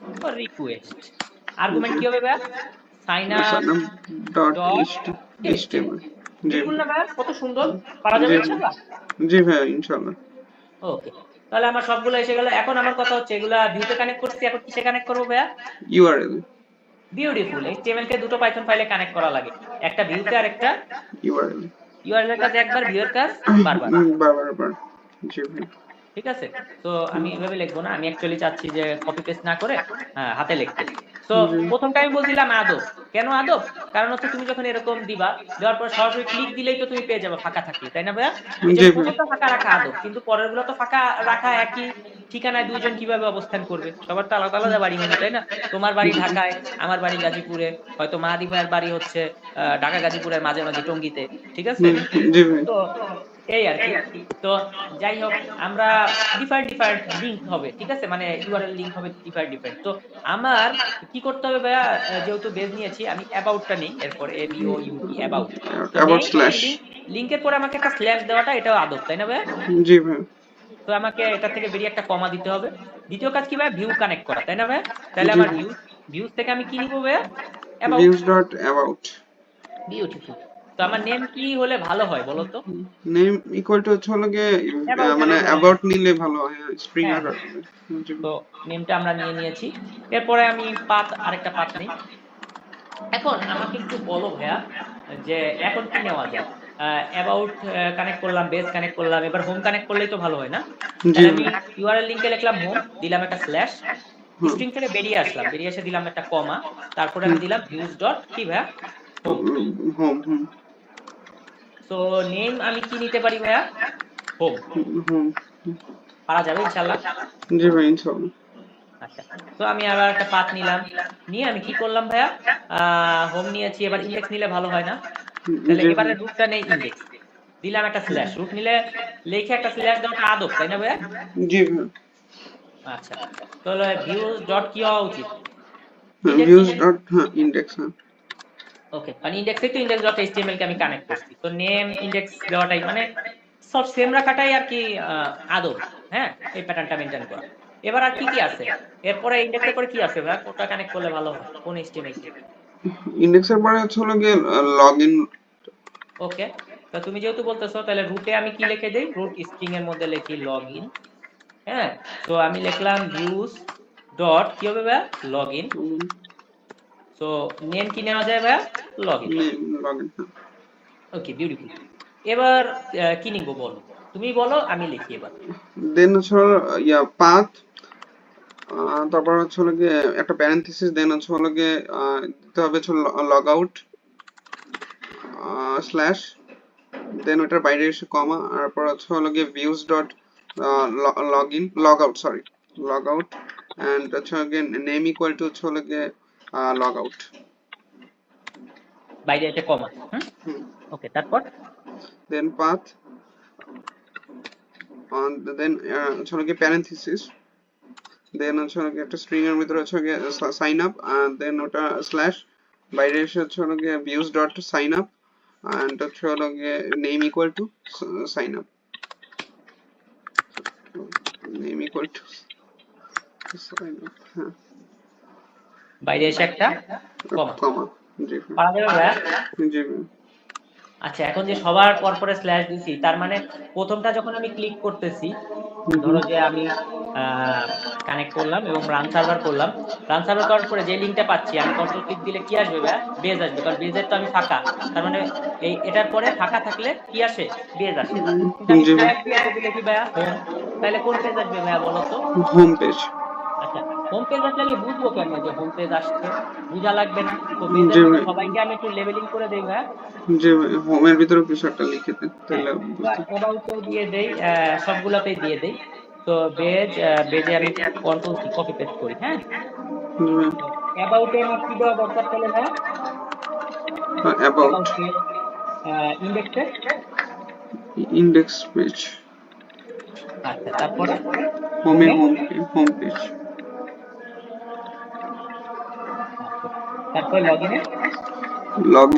render request. Argument কি হবে ভাইয়া? Sign up sign up dot dot HTML. HTML. জি বিউটিফুল ভাই। না ভাইয়া? কত সুন্দর, পারা যাবে জি ভাই। ইনশাআল্লাহ। জি ভাই ইনশাআল্লাহ। ওকে, তাহলে আমার সবগুলো এসে গেল। এখন আমার কথা হচ্ছে এগুলা ভিউতে কানেক্ট করছি, এখন কিসে কানেক্ট করবো ভাইয়া? URL beautiful. এইচটিএমএল কে দুটো পাইথন ফাইলে কানেক্ট করা লাগে, একটা ভিউতে আর একটা ইউআরএল ইউআরএল এর কাজ একবার, ভিউ এর কাজ বারবার। বারবার। জি ভাই। ঠিক আছে, তো আমি এভাবে লিখবো না, আমি অ্যাকচুয়ালি চাচ্ছি যে কপি পেস্ট না করে হাতে লিখতে। তো জি প্রথমটা আমি বলছিলাম আদব। কেন আদব? কারণ হচ্ছে তুমি যখন এরকম দিবা, দেওয়ার পর সরাসরি ক্লিক দিলেই তো তুমি পেয়ে যাবে ফাঁকা থাকলে, তাই না ভাইয়া? এই জি জন্য ভাই। প্রথমটা ফাঁকা রাখা আদব, কিন্তু পরের গুলো তো ফাঁকা রাখা একই ঠিকানায় দুইজন কিভাবে অবস্থান করবে? সবার তো আলাদা আলাদা বাড়ি হবে, তাই না? তোমার বাড়ি ঢাকায়, আমার বাড়ি গাজীপুরে, হয়তো মাহাদি ভাইয়ের বাড়ি হচ্ছে ঢাকা গাজীপুরের মাঝামাঝি টঙ্গীতে। ঠিক আছে, জি ভাই। তো এই আর কি। তো যাই হোক, আমরা ডিফারেন্ট ডিফারেন্ট লিংক হবে, ঠিক আছে, মানে ইউআরএল লিংক হবে ডিফারেন্ট ডিফারেন্ট। তো আমার কি করতে হবে ভাইয়া? যেহেতু বেজ নিয়েছি, আমি অ্যাবাউটটা নেই, এরপর ABOUT অ্যাবাউট। তো অ্যাবাউট নেই স্ল্যাশ। লিংক, লিংকের পরে আমাকে একটা স্ল্যাশ দেওয়াটা এটাও আদব, তাই না ভাইয়া? জি ভাই। তো আমাকে এটা থেকে বেরিয়ে একটা কমা দিতে হবে। দ্বিতীয় কাজ কি ভাইয়া? ভিউ কানেক্ট করা, তাই না ভাইয়া? তাহলে জি আমার ভাই। ভিউজ থেকে আমি কি নিব ভাইয়া? About. Views dot about. Beautiful. তো আমার নেম কি হলে ভালো হয় বলো তো? নেম ইকুয়াল টু হচ্ছে হলো গিয়ে অ্যাবাউটের মানে উপরে। অ্যাবাউট নিলে ভালো হয় স্প্রিং হ্যাঁ আর হ্যাঁ, তো নেমটা আমরা নিয়ে নিয়েছি। এরপরে আমি আরেকটা পাথ নেই। এখন আমাকে একটু বলো ভাইয়া, যে এখন কি নেওয়া যায়? অ্যাবাউট কানেক্ট করলাম, বেস কানেক্ট করলাম, এবার হোম কানেক্ট করলেই তো ভালো হয় না? জি তাহলে আমি ভাই। ইউআরএল লিংকে লিখলাম হোম, দিলাম একটা স্ল্যাশ, হুম স্ট্রিং থেকে বেরিয়ে আসলাম, বেরিয়ে এসে দিলাম একটা কমা, তারপরে আমি দিলাম ভিউজ ডট কি ভাইয়া? হোম। হোম হুম সো নেম আমি কি নিতে পারি ভাইয়া? হোম। হোম। পারা যাবে ইনশাল্লাহ? জি ভাই ইনশাআল্লাহ। আচ্ছা, তো আমি আবার একটা পাথ নিলাম, নিয়ে আমি কি করলাম ভাইয়া? হোম নিয়েছি, এবার ইন্ডেক্স নিলে ভালো হয় না? তাহলে জি ভাই। এবারে রুটটা নেই ইন্ডেক্স, দিলাম একটা স্ল্যাশ। রুট নিলে লিখে একটা স্ল্যাশ দেওয়াটা আদব, তাই না ভাইয়া? জি ভাই। আচ্ছা, তাহলে ভিউজ ডট কি হওয়া উচিত? Index views index. Dot index হ্যাঁ। ওকে, মানে ইন্ডেক্সে তো ইন্ডেক্স ডট এইচটিএমএল কে আমি কানেক্ট করছি, তো নেম ইন্ডেক্স দেওয়াটাই মানে সব সেম রাখাটাই আর কি আদব। হ্যাঁ, এই প্যাটার্নটা মেনটেন করা। এবার আর কি কি আছে? এরপরে ইন্ডেক্সের পরে কি আছে ভাইয়া? কোনটা কানেক্ট করলে ভালো হয়, কোন এইচটিএমএল কে? ইন্ডেক্সের পরে হচ্ছে হলো গিয়ে লগ ইন। ওকে, তো তুমি যেহেতু বলতেছো, তাহলে রুটে আমি কি লিখে দেই? রুট স্ট্রিং এর মধ্যে লিখি লগইন। হ্যাঁ, তো আমি লিখলাম views ডট কি হবে ভাইয়া লগইন। সো নেম কি নেওয়া যায় ভাইয়া লগইন। লগইন। Okay beautiful. এবার কি নিব বলো, তুমি বলো আমি লিখি এবার। দেন হচ্ছে ইয়া পাথ, তারপর হচ্ছে হলো গিয়ে একটা প্যারেনথেসিস, দেন হচ্ছে হলো গিয়ে দিতে হবে হচ্ছে লগ আউট স্ল্যাশ, দেন ওটার বাইরে এসে কমা, তারপর হচ্ছে হলো গিয়ে views dot log in log out, sorry log out, and হচ্ছে হলো গিয়ে নেম ইকুয়াল টু হচ্ছে হলো গিয়ে লগ আউট। বাইরে এসে কমা। ওকে, তারপর দেন পাথ, দেন হচ্ছে হলো গিয়ে প্যারেনথেসিস, দেন হচ্ছে হলো গিয়ে একটা স্ট্রিং এর ভিতরে হচ্ছে গিয়ে সাইন আপ, দেন ওটা স্ল্যাশ, বাইরে এসে হচ্ছে হলো গিয়ে views dot sign up, and হচ্ছে হলো গিয়ে name equal to sign up, name equal to sign up, হ্যাঁ বাইরে এসে একটা কমা। কমা। জি পারা যাবে ভাইয়া? জি। আচ্ছা, এখন যে সবার পরপরে স্ল্যাশ দিছি, তার মানে প্রথমটা যখন আমি ক্লিক করতেছি, ধরো যে আমি কানেক্ট করলাম এবং রান সার্ভার করলাম, রান সার্ভার করার পরে যে লিঙ্কটা পাচ্ছি আমি কন্ট্রোল ক্লিক দিলে কি আসবে ভাইয়া? বেজ আসবে, কারণ বেজের তো আমি ফাঁকা, তার মানে এটার পরে ফাঁকা থাকলে কি আসে? বেজ আসে। কিন্তু আমি জি স্ল্যাশ দিয়ে দিলে কি ভাইয়া হোম, তাহলে কোন পেজ আসবে ভাইয়া বলো তো? Home page. আচ্ছা, হোম পেজ আসলে আমি বুঝবো কেমনে যে হোম পেজ আসছে? বুঝা লাগবে না? তো বেজের জি মধ্যে ভাই, সবাইকে আমি একটু লেবেলিং করে দেই ভাইয়া। জি ভাই, হোমের ভিতরে কিছু একটা লিখে দেন হ্যাঁ, তাহলে বুঝতে। অ্যাবাউটেও দিয়ে দেই, সবগুলাতেই দিয়ে দেই। তো বেজে আমি কন্ট্রোল সি কপি পেস্ট করি। হ্যাঁ, জি ভাই, অ্যাবাউটে আমার কি দেওয়া দরকার তাহলে ভাইয়া? অ্যাবাউট, অ্যাবাউট পেজ, ইন্ডেক্সে। ইন্ডেক্স পেজ, আচ্ছা, তারপরে হোমে হোমে। হোম পেজ, আচ্ছা, তারপরে লগইনে, লগ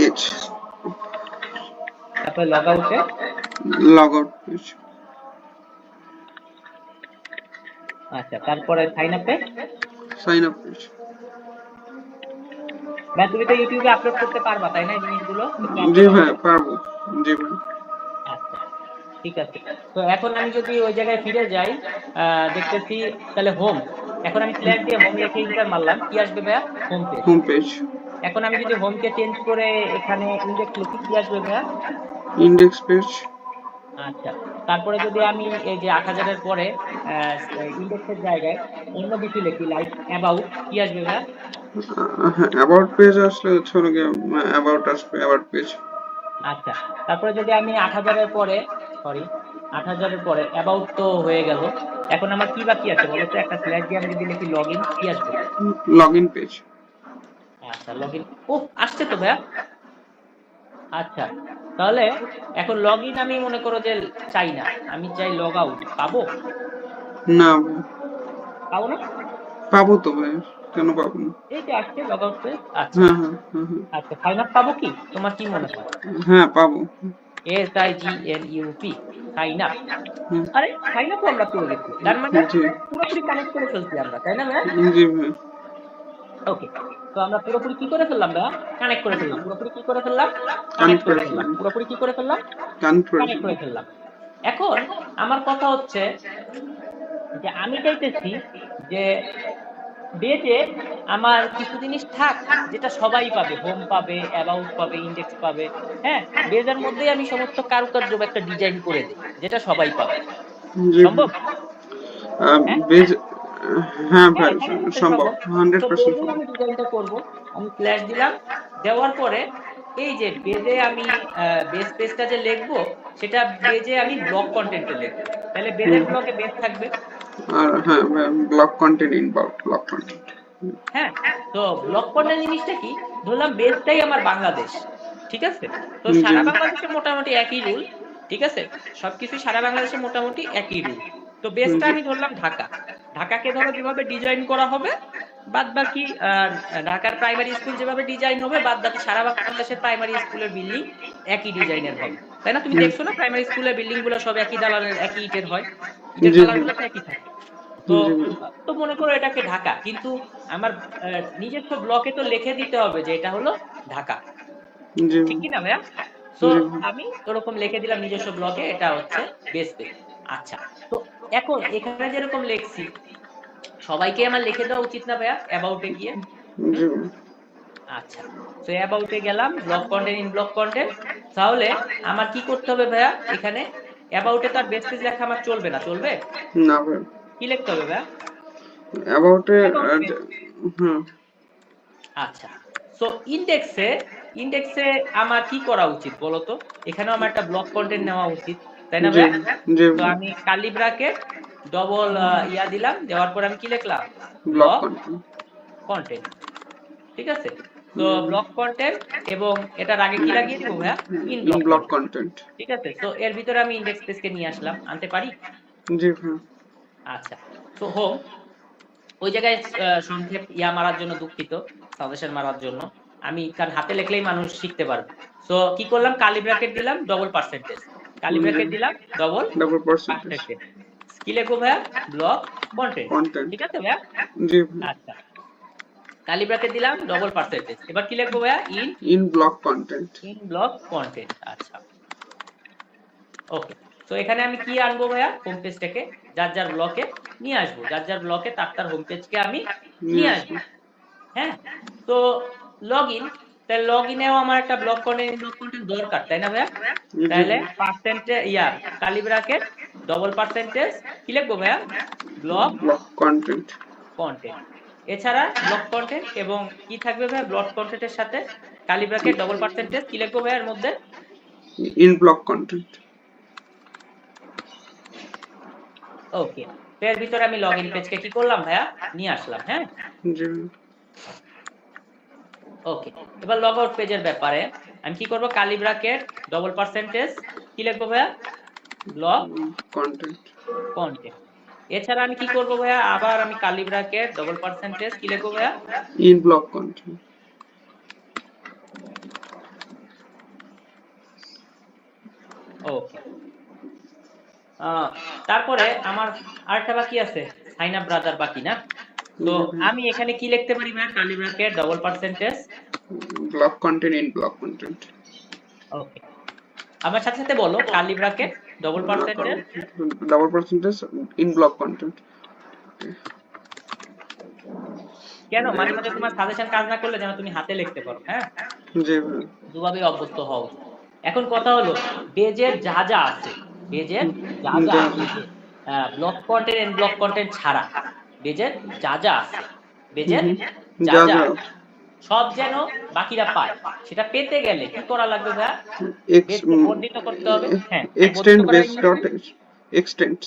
এজ, তারপরে লগ আউটে, লগ আউট পেজ, আচ্ছা, তারপরে সাইন আপে। Sign up page. ভাই তুমি তো ইউটিউবে আপলোড করতে পারবা তাই না এই জিনিসগুলো? একটু জি আপলোড ভাই আমাকে। পারবো। জি ভাই, আচ্ছা, ঠিক আছে। তো এখন আমি যদি ওই জায়গায় ফিরে যাই, দেখতেছি তাহলে হোম। এখন আমি স্ল্যাশ দিয়ে হোম লিখে এন্টার মারলাম, কি আসবে ভাইয়া? Home page. হোম পেজ, এখন আমি যদি হোমকে চেঞ্জ করে এখানে ইন্ডেক্স লিখি, কি আসবে ভাইয়া? Index page. আচ্ছা, তারপরে যদি আমি এই যে ৮০০০ এর পরে ইন্ডেক্সের জায়গায় অন্য কিছু লিখি লাইক অ্যাবাউট, কি আসবে ভাইয়া? হ্যাঁ, অ্যাবাউট পেজ আসলে হচ্ছে হলো গিয়ে অ্যাবাউট আসবে, অ্যাবাউট পেজ। আচ্ছা, তারপরে যদি আমি ৮০০০ এর পরে, সরি, ৮০০০ এর পরে অ্যাবাউট তো হয়ে গেল, এখন আমার কি বাকি আছে বলো তো? একটা স্ল্যাশ দিয়ে আমি যদি লিখি লগইন, কি আসবে? Log in page. আচ্ছা, লগইন। ওহ, আসছে তো ভাইয়া। আচ্ছা, তাহলে এখন লগইন আমি মনে করো যে চাই না, আমি চাই লগ আউট, পাবো? না ভাই, পাবো না? পাবো তো ভাই, কেন পাবো না? এই যে আসছে লগ আউট পেজ। আচ্ছা, হ্যাঁ হ্যাঁ হ্যাঁ হ্যাঁ, আচ্ছা, সাইন আপ পাবো কি? তোমার কি মনে হয়? হ্যাঁ পাবো। SIGNUP, sign up. হুম, আরে সাইন আপও আমরা করে গেছি, তার মানে জি পুরোপুরি কানেক্ট করে ফেলছি আমরা, তাই না ভাইয়া? জি ভাই, ওকে, তো আমরা পুরোপুরি কি করে ফেললাম ভাইয়া? কানেক্ট করে ফেললাম। পুরোপুরি কি করে ফেললাম? কানেক্ট কানেক্ট করে করে ফেললাম। ফেললাম, পুরোপুরি কি করে ফেললাম? কানেক্ট করে কানেক্ট করে ফেললাম। ফেললাম। এখন আমার কথা হচ্ছে যে আমি চাইতেছি যে বেজে আমার কিছু জিনিস থাক যেটা সবাই পাবে, হোম পাবে, অ্যাবাউট পাবে, ইন্ডেক্স পাবে। হ্যাঁ, বেজের মধ্যেই আমি সমস্ত কারুকার্য বা একটা ডিজাইন করে দিই যেটা সবাই পাবে। জি ভাই, সম্ভব? হ্যাঁ, বেজ, হ্যাঁ হ্যাঁ, ভাই 100% সম্ভব, সম্ভব। তো 100% বেজে সম্ভব। আমি ডিজাইনটা করব। আমি স্ল্যাশ দিলাম, দেওয়ার পরে এই যে বেজে আমি বেস পেজটা যে লিখবো, সেটা বেজে আমি ব্লক কন্টেন্টে লিখবো। তাহলে বেজের হুম, ব্লকে বেজ থাকবে। আর হ্যাঁ block content involve, block content. হ্যাঁ, তো ব্লক কন্টেন্ট জিনিসটা কি? ধরলাম বেসটাই আমার বাংলাদেশ, ঠিক আছে? তো জি সারা বাংলাদেশে মোটামুটি একই রুল, ঠিক আছে? সবকিছু সারা বাংলাদেশে মোটামুটি একই রুল। তো বেসটা জি আমি ধরলাম ঢাকা। ঢাকাকে ধরো যেভাবে ডিজাইন করা হবে, বাদ বাকি ঢাকার প্রাইমারি স্কুল যেভাবে ডিজাইন হবে, বাদ বাকি সারা বাংলাদেশের প্রাইমারি স্কুলের বিল্ডিং একই ডিজাইনের হবে, তাই না? তুমি জি দেখছো না প্রাইমারি স্কুলের বিল্ডিং গুলো সব একই দালানের, একই ইটের হয়, ইটের জি কালার ভাই, গুলো তো একই থাকে। তো জি ভাই, তো মনে করো এটাকে ঢাকা, কিন্তু আমার নিজস্ব ব্লকে তো লিখে দিতে হবে যে এটা হলো ঢাকা, জি ঠিক ভাই, কি না ভাইয়া? সো জি ভাই। আমি ওরকম লিখে দিলাম নিজস্ব ব্লকে এটা হচ্ছে বেস পেজ। আচ্ছা, তো এখন এখানে যেরকম লিখছি সবাইকে আমার লিখে দেওয়া উচিত না ভাইয়া অ্যাবাউটে গিয়ে? হুম? জি আচ্ছা, তো অ্যাবাউটে গেলাম, block content, in block content. তাহলে আমার কি করতে হবে ভাইয়া? এখানে অ্যাবাউটে তো আর বেস পেজ লেখা আমার চলবে না, চলবে? না ভাই, কি লিখতে হবে ভাইয়া? About a about page. Hmm আচ্ছা, সো ইনডেক্সে ইনডেক্সে আমার কি করা উচিত বলো তো? এখানেও আমার একটা ব্লক কন্টেন্ট নেওয়া উচিত, তাই না জি ভাইয়া? জি তো ভাই, আমি কার্লি ব্র্যাকেট ডবল ইয়া দিলাম, দেওয়ার পর আমি কি লিখলাম? Block block content, content. ঠিক আছে? তো ব্লক কন্টেন্ট, এবং এটার আগে কি লাগিয়ে দিব ভাইয়া? In in block block content. Content, ঠিক আছে? তো এর ভিতরে আমি ইনডেক্স পেজকে নিয়ে আসলাম, আনতে পারি? জি ভাই, আচ্ছা, তো হোম, ওই জায়গায় সংক্ষেপ ইয়া মারার জন্য দুঃখিত, সাজেশন মারার জন্য। আমি কারণ হাতে লিখলেই মানুষ শিখতে পারবে। সো কি করলাম? কার্লি ব্র্যাকেট দিলাম, ডবল পার্সেন্টেজ, কার্লি জি ব্র্যাকেট দিলাম, ডবল ডাবল পার্সেন্টেজ, পার্সেন্টেজ। কি লিখবো ভাইয়া? Block content. কন্টেন্ট, ঠিক আছে ভাইয়া? জি ভাই, আচ্ছা, কার্লি ব্র্যাকেট দিলাম, ডবল পার্সেন্টেজ। এবার কি লিখবো ভাইয়া? In in block content, in block content. আচ্ছা, ওকে। তো এখানে আমি কি আনবো ভাইয়া? হোম পেজটাকে যার যার ব্লকে নিয়ে আসবো, যার যার ব্লকে তার তার হোম পেজকে আমি নিয়ে নিয়ে আসবো, আসবো। হ্যাঁ, তো লগ ইন, তাহলে লগ ইনেও আমার একটা ব্লক কন্টেন্ট, ব্লক কন্টেন্ট দরকার, তাই না ভাইয়া? জি তাহলে পার্সেন্টে ইয়া কার্লি ব্র্যাকেট ডবল পার্সেন্টেজ কি লিখবো ভাইয়া? Block block content, content. এছাড়া ব্লক কন্টেন্ট এবং কি থাকবে ভাইয়া ব্লক কন্টেন্টের সাথে? কার্লি ব্র্যাকেট ডবল পার্সেন্টেজ কি লিখবো ভাইয়া এর মধ্যে? ইন ব্লক কন্টেন্ট, ওকে, তো এর ভিতরে আমি লগ ইন পেজকে কি করলাম ভাইয়া? নিয়ে আসলাম। হ্যাঁ, জি ওকে। এবার লগ আউট পেজের ব্যাপারে আমি কি করব? কার্লি ব্র্যাকেট ডবল পার্সেন্টেজ কি লিখবো ভাইয়া? Block content, content. এছাড়া আমি কি করব ভাইয়া? আবার আমি কার্লি ব্র্যাকেট ডবল পার্সেন্টেজ কি লিখবো ভাইয়া? ইন ব্লক কন্টেন্ট, ওকে। তারপরে আমার আরেকটা বাকি আছে, সাইন আপ ব্রাদার বাকি না? তো জি ভাই, আমি এখানে কি লিখতে পারি ভাইয়া? Curly bracket double percentage, block content, in block content, okay. আমার সাথে সাথে বলো, curly bracket double percentage. Double percentage, in block content, কেন মাঝে মাঝে তোমার সাজেশন কাজ না করলে যেন তুমি হাতে লিখতে পারো। হ্যাঁ, জি ভাই, দুভাবে অভ্যস্ত হওয়া উচিত। এখন কথা হলো, বেজের যা যা আছে, বেজের যা যা যা আছে, যে block content end block content ছাড়া বেজের যা যা আছে, বেজের যা যা যা যা আছে, সব যেন বাকিরা পায়। সেটা পেতে গেলে কি করা লাগবে ভাইয়া? এক্স বেজকে বর্ধিত করতে হবে। হ্যাঁ, বর্ধিত এক্সটেন্ড করার বেস ইংলিশ ডট কি? Extend,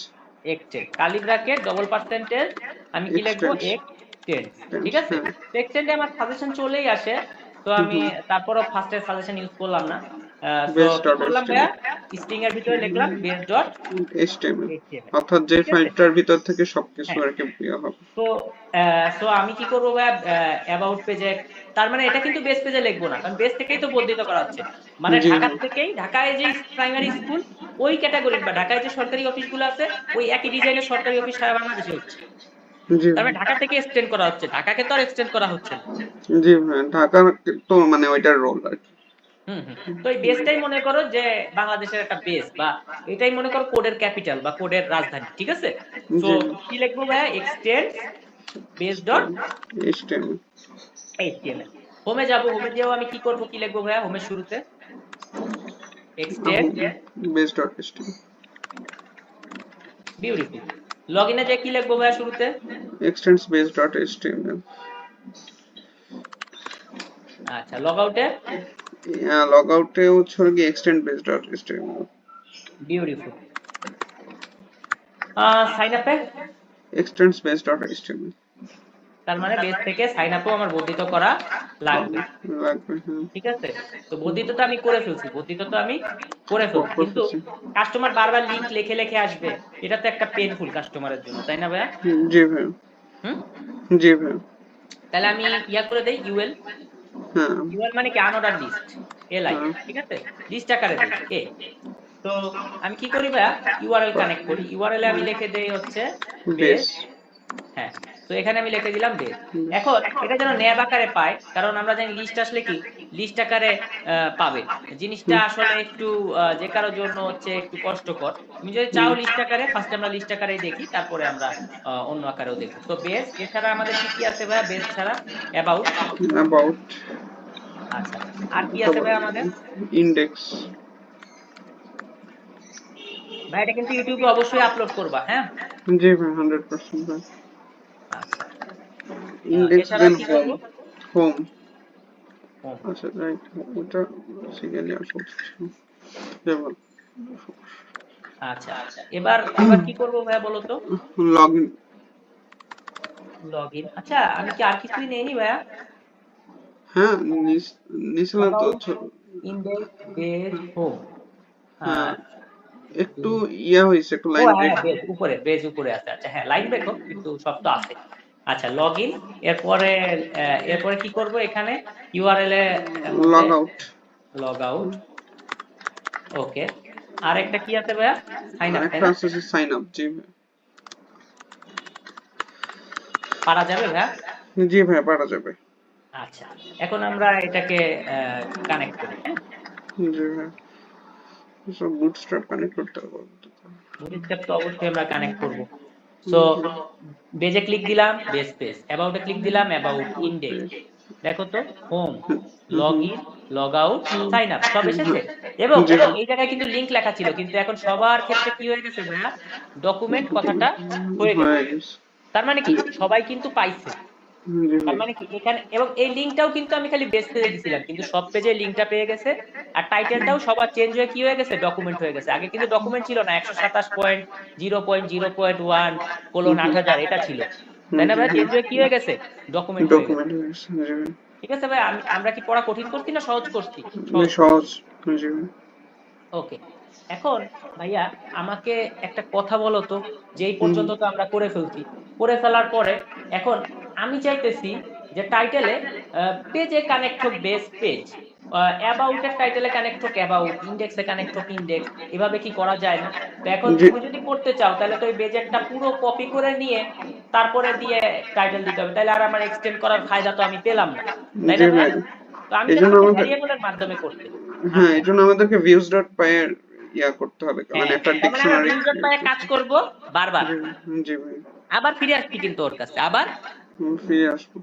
extend, curly bracket double percentage, আমি কি লিখবো? Extend, extend. ঠিক আছে? হ্যাঁ, তো এক্সটেন্ডে আমার সাজেশন চলেই আসে, তো আমি তারপরও ফার্স্টের সাজেশন ইউজ করলাম না। সো বেস কি ডট করলাম এচটিএমএল, ভাইয়া? স্ট্রিং এর ভিতরে লিখলাম বেস ডট এইচটিএমএল, এইচটিএমএল। অর্থাৎ যে ঠিক আছে? ফাইলটার ভিতর থেকে সবকিছু হ্যাঁ, আর কি ইয়ে হবে, তো আমি কি করবো ভাইয়া? অ্যাবাউট পেজে, তার মানে এটা কিন্তু বেস পেজে লিখবো না, কারণ বেস থেকেই তো বর্ধিত করা হচ্ছে। মানে জি ঢাকা ভাই, থেকেই, ঢাকায় যে প্রাইমারি স্কুল ওই ক্যাটাগরির, বা ঢাকায় যে সরকারি অফিসগুলো আছে ওই একই ডিজাইনের সরকারি অফিস সারা বাংলাদেশে হচ্ছে। জি তার ভাই, মানে ঢাকা থেকে এক্সটেন্ড করা হচ্ছে, ঢাকাকে তো আর এক্সটেন্ড করা হচ্ছে না। জি ভাই, ঢাকা তো মানে ওইটার রোল আর কি, হুম হুম। তো এই বেসটাই মনে করো যে বাংলাদেশের একটা বেস, বা এটাই মনে করো কোডের ক্যাপিটাল বা কোডের রাজধানী। ঠিক আছে? সো জি কি লিখবো ভাইয়া? Extend base dot HTML, HTML. হোমে যাব, হোমে যেও আমি কি করব? কি লিখবো ভাইয়া হোমের শুরুতে? Extend, base dot HTML, beautiful. লগইনে যে কি লিখবো ভাইয়া শুরুতে? এক্সটেন্ডস বেস ডট এইচটিএমএল, আচ্ছা, লগ আউটে? লগ আউটে হচ্ছে কি extend base dot HTML, beautiful. Sign আপে? এক্সটেন্ডস বেস ডট এইচটিএমএল, তার মানে বেস থেকে সাইন আপও আমার বর্ধিত করা লাগবে। লাগবে, হ্যাঁ, ঠিক আছে? তো বর্ধিত তো আমি করে ফেলছি, বর্ধিত তো আমি করে ফেলছি, কিন্তু করতেছি, কাস্টমার বারবার লিংক লিখে লিখে আসবে, এটা তো একটা পেইনফুল কাস্টমারের জন্য, তাই না ভাইয়া? জি ভাই, হুম, জি ভাই, তাহলে আমি ইয়া করে দেই, ইউএল। হ্যাঁ, ইউএল মানে কি? Unorder list, LI. হ্যাঁ, ঠিক আছে? লিস্ট আকারে দেই এ। তো আমি কি করি ভাইয়া? ইউআরএল কানেক্ট করি, ইউআরএল এ আমি লিখে দেই হচ্ছে বেস, বেস। হ্যাঁ, তো এখানে আমি লিখে দিলাম বেস। এখন এটা যেন ন্যাব আকারে পায়, কারণ আমরা জানি লিস্ট আসলে কি লিস্ট আকারে পাবে। জিনিসটা আসলে একটু যে কারোর জন্য হচ্ছে একটু কষ্টকর। তুমি যদি চাও লিস্ট আকারে, ফার্স্ট আমরা লিস্ট আকারেই দেখি, তারপরে আমরা অন্য আকারেও দেখব। তো বেস এছাড়া আমাদের কি কি আছে ভাইয়া? বেস ছাড়া অ্যাবাউট, অ্যাবাউট, আচ্ছা, আর কি আছে ভাই আমাদের? ইন্ডেক্স। ভাই এটা কিন্তু ইউটিউবে অবশ্যই আপলোড করবা, হ্যাঁ? জি ভাই, 100% ভাই। আচ্ছা, ইন্ডেক্স এছাড়া দেন কি হোম। করব? হোম, হোম, আচ্ছা রাইট, ওটা বেসিক্যালি আর করছি যেমন আচ্ছা। এবার এবার কি করব ভাইয়া বলো তো? Log in. লগইন, আচ্ছা আমি কি আর কিছুই নেইনি ভাইয়া? হ্যাঁ, নিছিলাম তো অ্যাবাউট, ইন্ডেক্স, বেজ, হোম। হ্যাঁ, আহ, একটু ইয়া হয়েছে, একটু ও লাইন হ্যাঁ, ব্রেক। বেজ উপরে, বেজ উপরে আছে। আচ্ছা হ্যাঁ, লাইন ব্রেক কিন্তু সব তো আছে। আচ্ছা লগইন, এরপরে এরপরে কি করব? এখানে ইউআরএল এর মধ্যে লগ আউট। লগ আউট, ওকে। আর একটা কি আছে ভাইয়া? সাইন আর আপ, তাই একটা না? আছে সাইন আপ। জি ভাই, পারা যাবে ভাইয়া? জি ভাই পারা যাবে। আচ্ছা, এখন আমরা এটাকে কানেক্ট করি, হ্যাঁ? জি ভাই, সব বুটস্ট্র্যাপ কানেক্ট করতে হবে। বুটস্ট্র্যাপ তো অবশ্যই আমরা কানেক্ট করব। সো বেজে ক্লিক দিলাম, বেজ পেজ, অ্যাবাউটে ক্লিক দিলাম, অ্যাবাউট, ইন্ডেক্স, দেখো তো, home, log in, log out, sign up সব এসেছে। এবং জি এবং এই জায়গায় কিন্তু লিংক লেখা ছিল, কিন্তু এখন সবার ক্ষেত্রে কি হয়ে গেছে ভাইয়া? ডকুমেন্ট কথাটা হয়ে গেছে। হয়ে গেছে। তার মানে কি সবাই কিন্তু পাইছে। জি তার ভাই, মানে কি এখানে, এবং এই লিংকটাও কিন্তু আমি খালি বেস পেজে দিছিলাম, কিন্তু সব পেজে লিংকটা পেয়ে গেছে। আর টাইটেলটাও সবার চেঞ্জ হয়ে কি হয়ে গেছে? ডকুমেন্ট হয়ে গেছে। আগে কিন্তু ডকুমেন্ট ছিল না, 127.0.0.1:8000 এটা ছিল, তাই না জি ভাই? ভাই, চেঞ্জ হয়ে কি হয়ে গেছে? ডকুমেন্ট হয়ে গেছে। ডকুমেন্ট হয়ে গেছে। জি ভাই, ঠিক আছে ভাই, আমরা কি পড়া কঠিন করছি না সহজ করছি? সহজ করছি। সহজ। জি ভাই, ওকে, এখন ভাইয়া আমাকে একটা কথা বলো তো, যে এই হুম, পর্যন্ত তো আমরা করে ফেলছি, করে ফেলার পরে এখন আমি চাইতেছি যে টাইটেলে পেজে কানেক্ট হোক বেস পেজ, অ্যাবাউট এর টাইটেলে কানেক্ট হোক অ্যাবাউট, ইন্ডেক্সে কানেক্ট হোক ইন্ডেক্স, এভাবে কি করা যায় না? তো এখন জি তুমি যদি করতে চাও তাহলে তো ওই বেজেরটা পুরো কপি করে নিয়ে তারপরে দিয়ে টাইটেল দিতে হবে, তাহলে আর আমার এক্সটেন্ড করার ফায়দা তো আমি পেলাম না, তাই জি না ভাইয়া? ভাই, তো আমি এই জন্য চাচ্ছি আমাদের, ভ্যারিয়েবলের মাধ্যমে করতে। হ্যাঁ আচ্ছা, এই জন্য আমাদেরকে ভিউজ ডট পাই এর ইয়া করতে হবে, মানে হ্যাঁ, একটা তার মানে আমরা ডিকশনারি ভিউজ ডট ক্রিয়েট পাই কাজ করতে। করব বারবার, জি জি ভাই, আবার ফিরে আসছি কিন্তু ওর কাছে, আবার ফিরে আসবো।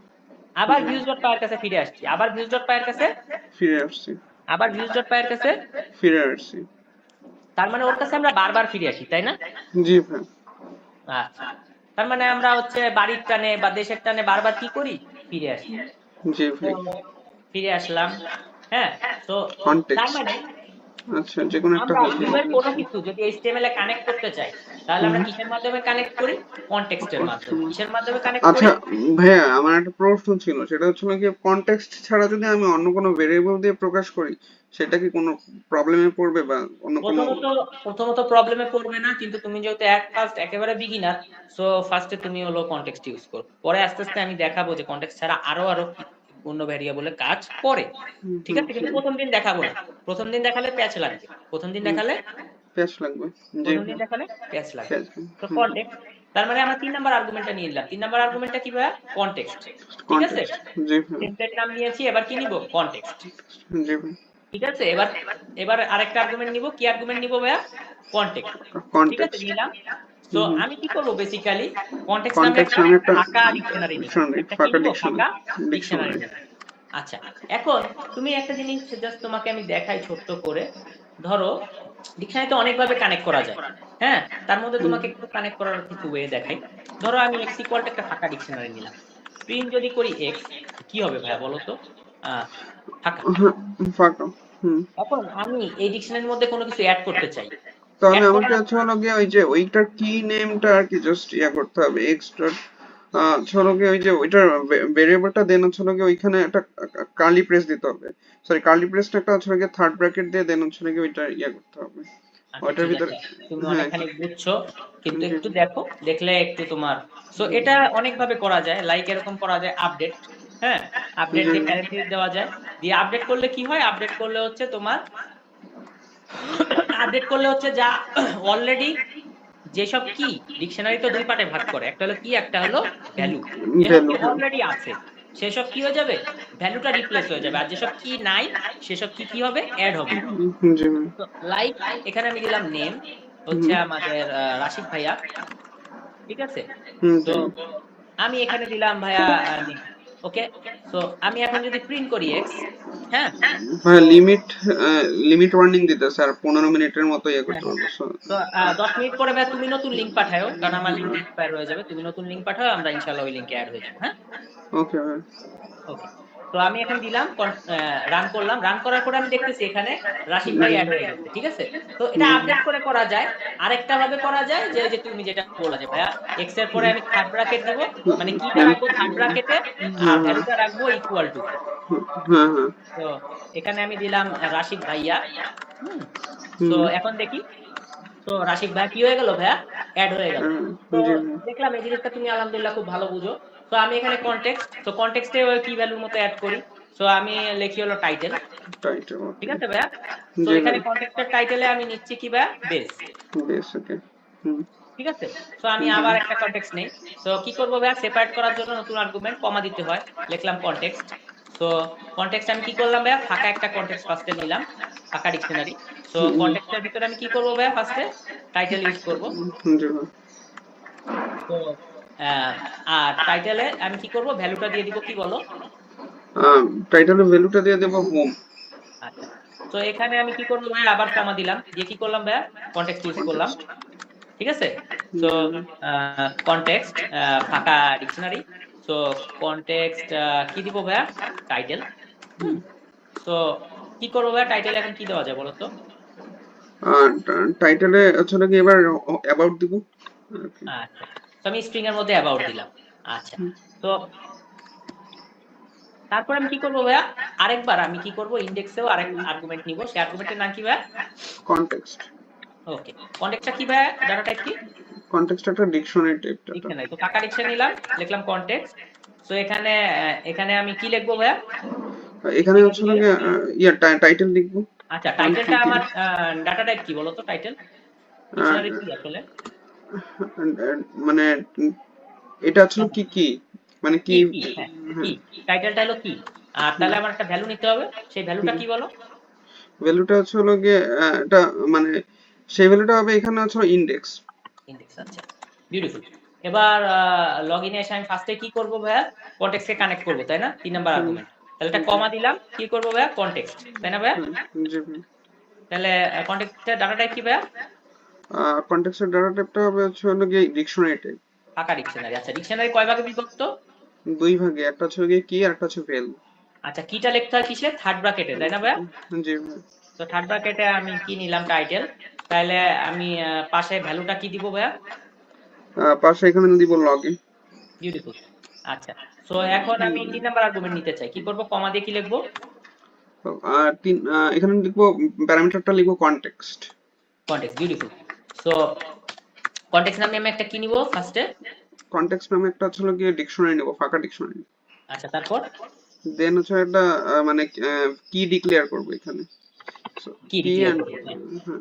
আবার জি, ভিউজ ডট পাই এর কাছে ফিরে আসছি, আবার ভিউজ ডট পাই এর কাছে, ফিরে আসছি, আবার ভিউজ ডট পাই এর কাছে। ফিরে আসছি। তার মানে ওর কাছে আমরা বারবার ফিরে আসি, তাই না? জি ভাই, আচ্ছা, তার মানে আমরা হচ্ছে বাড়ির টানে বা দেশের টানে বারবার কি করি? ফিরে আসি। জি তো ভাই, ফিরে আসলাম, হ্যাঁ। তো তার কনটেক্সট, মানে আচ্ছা যে কোনো একটা আমরা হতে ভিউ এর হবে। কোনো কিছু যদি HTML এ কানেক্ট করতে চাই, তাহলে আমরা কিসের মাধ্যমে কানেক্ট করি? কনটেক্সটের মাধ্যমে। কিসের মাধ্যমে কানেক্ট আচ্ছা করি? ভাইয়া, আমার একটা প্রশ্ন ছিল, সেটা হচ্ছিল কি, কনটেক্সট ছাড়া যদি আমি অন্য কোনো ভেরিয়েবল দিয়ে প্রকাশ করি, সেটা কি কোনো প্রবলেমে পড়বে বা অন্য কোনো? প্রথমত প্রথমত প্রবলেমে পড়বে না, কিন্তু তুমি যেহেতু ফার্স্ট একেবারে বিগিনার, সো ফার্স্টে তুমি হলো কনটেক্সট ইউজ করো, পরে আস্তে আস্তে আমি দেখাবো যে কনটেক্সট ছাড়া আরো আরো অন্য ভ্যারিয়েবলে কাজ করে। ঠিক আছে, কিন্তু প্রথম দিন দেখাবো না। প্রথম দিন দেখালে প্যাচ লাগবে, প্রথম দিন দেখালে প্যাচ লাগবে। জি প্রথম দিন ভাই, দেখালে প্যাচ লাগবে। প্যাচ। তো কনটেক্সট, তার মানে আমরা 3 নাম্বার আর্গুমেন্টটা নিয়ে নিলাম। 3 নাম্বার আর্গুমেন্টটা কি ভাইয়া? কনটেক্সট। ঠিক আছে, কনটেক্সট। জি ভাই, টেমপ্লেট নাম নিয়েছি, এবার কি নিব? কনটেক্সট। জি ভাই, ঠিক আছে, এবার এবার আরেকটা আর্গুমেন্ট নিব। কি আর্গুমেন্ট নিব ভাইয়া? কনটেক্সট। ঠিক আছে, কনটেক্সট। নিলাম। সো আমি কি করব? বেসিক্যালি কনটেক্সট নামে কনটেক্সট একটা নামে একটা ফাঁকা ডিকশনারি নিব। ডিকশনারি, একটা কি ফাঁকা নিব? ফাঁকা ডিকশনারি, ডিকশনারি ডিকশনারি। নিব। আচ্ছা, এখন তুমি একটা জিনিস জাস্ট তোমাকে আমি দেখাই ছোট্ট করে। ধরো ডিকশনারি তো অনেকভাবে কানেক্ট করা যায়, হ্যাঁ। তার মধ্যে তোমাকে একটু কানেক্ট করার কিছু ওয়ে দেখাই। ধরো আমি x ইকুয়াল টু একটা ফাঁকা ডিকশনারি নিলাম। প্রিন্ট যদি করি x, কি হবে ভাইয়া বলো তো? ফাঁকা। হ্যাঁ, ফাঁকা। হুম, এখন আমি এই ডিকশনারির মধ্যে কোনো কিছু অ্যাড করতে চাই। তাহলে অ্যাড আমাকে করার, হচ্ছে হলো গিয়ে ওই যে ওইটার কি নেমটা আর কি জাস্ট ইয়া করতে হবে, এক্সট্রা হলো গিয়ে ওই যে ওইটার ভেরিয়েবলটা দেন হচ্ছে হলো গিয়ে ওইখানে একটা কার্লি প্রেস দিতে হবে। সরি, কার্লি প্রেসটা একটা হচ্ছে হলো গিয়ে থার্ড ব্র্যাকেট দিয়ে দেন হচ্ছে হলো গিয়ে ওইটা ইয়া করতে হবে আচ্ছা ওইটার ঠিক ভিতরে। আছে, তুমি হ্যাঁ, অনেকখানি বুঝছো, কিন্তু জি, একটু দেখো, দেখলে একটু তোমার। সো এটা অনেক ভাবে করা যায়, লাইক এরকম করা যায় আপডেট, হ্যাঁ। আপডেট জি, দিয়ে প্যারেন্থেসিস দেওয়া যায়। দিয়ে আপডেট করলে কি হয়? আপডেট করলে হচ্ছে তোমার আপডেট করলে হচ্ছে যা অলরেডি যেসব কি, ডিকশনারি তো দুই পার্টে ভাগ করে, একটা হলো কি, একটা হলো ভ্যালু। যেসব ভ্যালু, কি হ্যাঁ, অলরেডি আছে সেসব কি হয়ে যাবে? ভ্যালুটা রিপ্লেস হয়ে যাবে, আর যেসব কি নাই সেসব কি হবে, অ্যাড হবে। জি ভাই। তো লাইক এখানে আমি দিলাম নেম হচ্ছে আমাদের রাশিদ ভাইয়া, ঠিক আছে। তো জি আমি এখানে দিলাম ভাইয়া নেম, ওকে। সো আমি এখন যদি প্রিন্ট করি এক্স, হ্যাঁ, ভাই, তো লিমিট ওয়ার্নিং দিতেছে আর 15 মিনিটের মতো ইয়ে হ্যাঁ করতে হ্যাঁ পারবো। তো 10 মিনিট পরে ভাইয়া তুমি নতুন লিঙ্ক পাঠাও, কারণ আমার লিঙ্ক এক্সপায়ার হয়ে যাবে। তুমি নতুন লিঙ্ক পাঠাও, আমরা ইনশাআল্লাহ ওই লিঙ্কে অ্যাড হয়ে যাবো। হ্যাঁ, ওকে ভাই। ওকে। তো আমি এখন দিলাম, রান করলাম, রান করার পরে আমি দেখতেছি এখানে রাশিদ ভাই অ্যাড হয়ে গেছে, ঠিক আছে। তো এটা আপডেট করে করা যায়, আরেকটা ভাবে করা যায় যে তুমি যেটা বললা যে ভাইয়া এক্স এর পরে আমি থার্ড ব্র্যাকেট দিব, মানে কিটা রাখবো থার্ড ব্র্যাকেটে আর হ্যাঁ হ্যাঁ ভ্যালুটা রাখবো ইকুয়াল টু তে। হ্যাঁ হ্যাঁ। তো এখানে আমি দিলাম রাশিদ ভাইয়া। হুম। তো হুম। এখন দেখি, তো রাশিদ ভাইয়া কি হয়ে গেল, ভাইয়া অ্যাড হয়ে গেল। তো জি ভাই। দেখলাম এই জিনিসটা তুমি আলহামদুলিল্লাহ খুব ভালো বুঝো। তো আমি এখানে কনটেক্সট, তো কনটেক্সটে কি ভ্যালুর মতো অ্যাড করি। তো আমি লিখি হলো টাইটেল, টাইটেল, ঠিক ওকে। আছে ভাইয়া। তো জি ভাই। এখানে কনটেক্সটের টাইটেলে আমি নিচ্ছি কি ভাইয়া, বেস, বেশ, ওকে। হুম। ঠিক আছে। তো আমি জি। আবার একটা কনটেক্সট নেই। তো কি করবো ভাইয়া, সেপারেট করার জন্য নতুন আর্গুমেন্ট কমা দিতে হয়, লিখলাম কনটেক্সট। তো কনটেক্সট আমি কি করলাম ভাইয়া, ফাঁকা একটা কনটেক্সট ফার্স্টে নিলাম, ফাঁকা ডিকশনারি। তো কনটেক্সটের ভিতরে আমি কি করবো ভাইয়া, ফার্স্টে টাইটেল ইউজ করব। জি ভাই। তো আহ, আর টাইটেলে আমি কি করব, ভ্যালুটা দিয়ে দিব, কি বলো। টাইটেলের ভ্যালুটা দিয়ে দেবো হোম। আচ্ছা, তো এখানে আমি কি করবো ভাইয়া, আবার কমা দিলাম, দিয়ে কি করলাম ভাইয়া, কনটেক্সট ইউজ করলাম, কন্টেক্সট। ঠিক আছে। সো জি ভাই। কনটেক্সট ফাঁকা ডিকশনারি। সো কনটেক্সট কি দিব ভাইয়া, টাইটেল। হুম। তো কি করবো ভাইয়া, টাইটেল এখন কি দেওয়া যায় বলো তো। টাইটেলে আসলে কি এবার অ্যাবাউট দিব। ওকে। আচ্ছা, তো আমি স্ট্রিং এর মধ্যে অ্যাবাউট দিলাম। আচ্ছা, তো তারপর আমি কি করবো ভাইয়া, আরেকবার আমি কি করবো, ইন্ডেক্সেও আরেক আর্গুমেন্ট নিব, সেই আর্গুমেন্টের নাম কি ভাইয়া, কনটেক্সট। ওকে। কনটেক্সটটা কি ভাইয়া, ডাটা টাইপ কি, কনটেক্সট একটা ডিকশনারি টাইপ ডাটা। ডিকশনারি। তো ফাঁকা ডিকশনারি নিলাম, লিখলাম কনটেক্সট। তো এখানে এখানে আমি কি লিখবো ভাইয়া, এখানে স্ট্রিং এর হচ্ছে ভিতরে। টাইটেল লিখবো। আচ্ছা, কারণ কি টাইটেলটা কি আমার ডাটা টাইপ কি বলতো, টাইটেল আহ, ডিকশনারি কি আসলে, মানে এটা আসলে কি কি মানে কি কি। কি, হ্যাঁ কি, হ্যাঁ। টাইটেলটা হলো কি। আর তাহলে আমার একটা ভ্যালু নিতে হবে, সেই ভ্যালুটা কি বলো। ভ্যালুটা হচ্ছে হলো গিয়ে এটা মানে সেই ভ্যালুটা হবে এখানে হচ্ছে ইন্ডেক্স। ইন্ডেক্স, আচ্ছা, বিউটিফুল। এবার লগইনে এসে আমি ফার্স্টে কি করব ভাইয়া, কনটেক্সটকে কানেক্ট করব, তাই না, 3 নাম্বার আর্গুমেন্ট। তাহলে এটা কমা দিলাম, কি করব ভাইয়া, কনটেক্সট, তাই না ভাইয়া। জি ভাই। তাহলে কনটেক্সটের ডাটা টাইপ কি ভাইয়া, কনটেক্সটের ডাটা টাইপটা হবে হচ্ছে হলো গিয়ে ডিকশনারি টাইপ। ফাঁকা ডিকশনারি। আচ্ছা, ডিকশনারি কয় ভাগে বিভক্ত, দুই ভাগে, একটা হচ্ছে হলো গিয়ে কি আর একটা হচ্ছে ভ্যালু। আচ্ছা, কিটা লিখতে হয় কিসে, থার্ড ব্র্যাকেটে, তাই না ভাইয়া। জি ভাই। তো থার্ড ব্র্যাকেটে আমি কি নিলাম, টাইটেল। তাহলে আমি পাশে ভ্যালুটা কি দিব ভাইয়া, পাশে এখানে দিব লগইন। বিউটিফুল। আচ্ছা, সো এখন আমি 3 নাম্বার আর্গুমেন্ট নিতে চাই, কি করব, কমা দিয়ে কি লিখবো, এখানে লিখবো প্যারামিটারটা লিখবো context. Context, beautiful. So context নামে আমি একটা কি নিব ফার্স্টে, কনটেক্সট নামে একটা হচ্ছে হলো গিয়ে ডিকশনারি নেবো, ফাঁকা ডিকশনারি। আচ্ছা, তারপর দেন হচ্ছে একটা মানে কি ডিক্লেয়ার করবো এখানে। কি কি ডিক্লেয়ার এন্ড করব,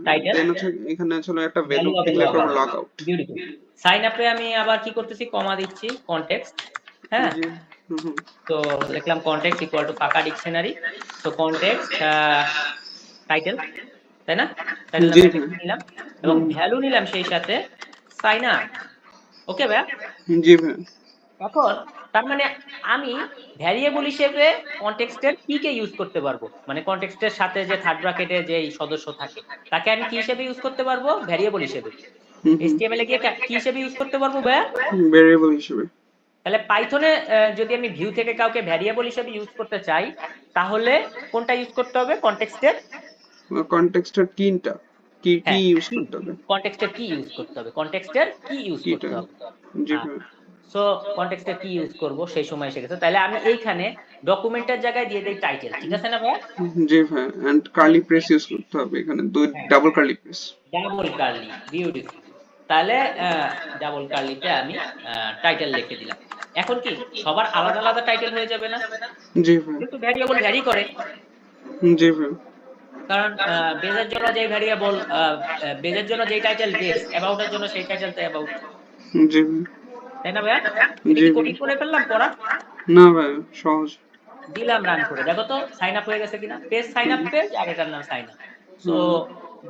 টাইটেল, দেন হচ্ছে এখানে হচ্ছে হলো একটা value value of declare log করবো out, log out. Beautiful. Sign আপে আমি আবার কি করতেছি, কমা দিচ্ছি, কনটেক্সট, হ্যাঁ। জি। হুম হুম। তো লিখলাম কনটেক্সট ইকুয়াল টু ফাঁকা ডিকশনারি। তো কনটেক্সট টাইটেল, তাই না, টাইটেল জি নামে একটা ভাই। কি নিলাম, এবং হুম। ভ্যালু নিলাম সেই সাথে সাইন আপ, ওকে ভাইয়া। জি ভাই। এখন তার মানে আমি ভ্যারিয়েবল হিসেবে কনটেক্সটের কি কে ইউজ করতে পারবো, মানে কনটেক্সটের সাথে যে থার্ড ব্র্যাকেটে যে সদস্য থাকে তাকে আমি কি হিসেবে ইউজ করতে পারবো, ভ্যারিয়েবল হিসেবে। হুম হুম। এইচটিএমএল এ গিয়ে কি হিসেবে ইউজ করতে পারবো ভাইয়া, ভেরিয়েবল হিসেবে। তাহলে পাইথনে যদি আমি ভিউ থেকে কাউকে ভ্যারিয়েবল হিসেবে ইউজ করতে চাই, তাহলে কোনটা ইউজ করতে হবে, কনটেক্সটের, কনটেক্সটের কিটা কি হ্যাঁ ইউজ কি, করতে হবে। কনটেক্সটের কি ইউজ করতে হবে, কনটেক্সটের কি ইউজ কিটা। করতে হবে। জি ভাই। সো কনটেক্সটের কি ইউজ করব সেই সময় এসে গেছে, তাহলে আমি এইখানে ডকুমেন্টের জায়গায় দিয়ে দেই টাইটেল, ঠিক আছে না ভাইয়া। জি ভাই, এন্ড কার্লি প্রেস ইউজ করতে হবে এখানে, দুই হ্যাঁ, double curly press. Double curly, beautiful. তাহলে ডাবল কার্লিতে আমি টাইটেল লিখে দিলাম। এখন কি সবার আলাদা আলাদা টাইটেল হয়ে যাবে না, জি ভাই। কিন্তু ভ্যারিয়েবল ভ্যারি করে, জি ভাই। কারণ বেজের জন্য যেই ভ্যারিয়েবল, বেজের জন্য যেই টাইটেল বেজ, অ্যাবাউটের জন্য সেই টাইটেল তো অ্যাবাউট, জি ভাই। তাই না ভাইয়া। এটা জি কি ভাই। কঠিন করে ফেললাম পড়া, না ভাই, সহজ। দিলাম রান করে, দেখো তো সাইন আপ হয়ে গেছে কিনা। পেজ সাইন আপ পেজ, আর এটার নাম সাইন আপ। সো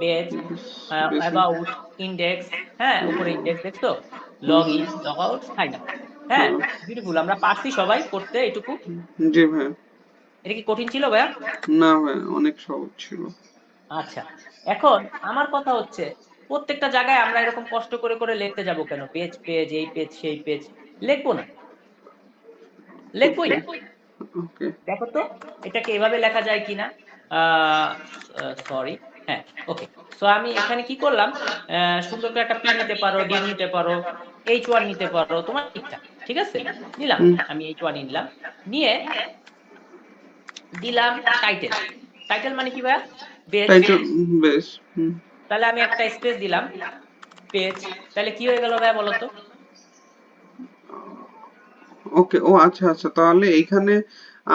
পেজ, বেশি। অ্যাবাউট, ইন্ডেক্স, হ্যাঁ উপরে ইন্ডেক্স দেখছো, log in, log out, sign up. হ্যাঁ, বিউটিফুল, আমরা পারছি সবাই করতে এইটুকু। জি ভাই। এটা কি কঠিন ছিল ভাইয়া? না ভাই, অনেক সহজ ছিল। আচ্ছা, এখন আমার কথা হচ্ছে প্রত্যেকটা জায়গায় আমরা এরকম কষ্ট করে করে লিখতে যাব কেন? পেজ পেজ, এই পেজ সেই পেজ, লিখবো না, লিখবোই ওকে। না। ওকে। দেখো তো এটাকে এভাবে লেখা যায় কিনা। সরি, হ্যাঁ, ওকে। সো আমি এখানে কি করলাম, সুন্দর করে একটা পি নিতে পারো, ডি নিতে পারো, H1 নিতে পারো, তোমার ইচ্ছা। ঠিক আছে, নিলাম, আমি H1 নিলাম, নিয়ে দিলাম টাইটেল। টাইটেল মানে কি ভাইয়া? বেজ। টাইটেল। বেশ। তাহলে আমি একটা স্পেস দিলাম, পেজ। তাহলে কি হয়ে গেল ভাইয়া বলো তো? ওকে। ও আচ্ছা আচ্ছা, তাহলে এইখানে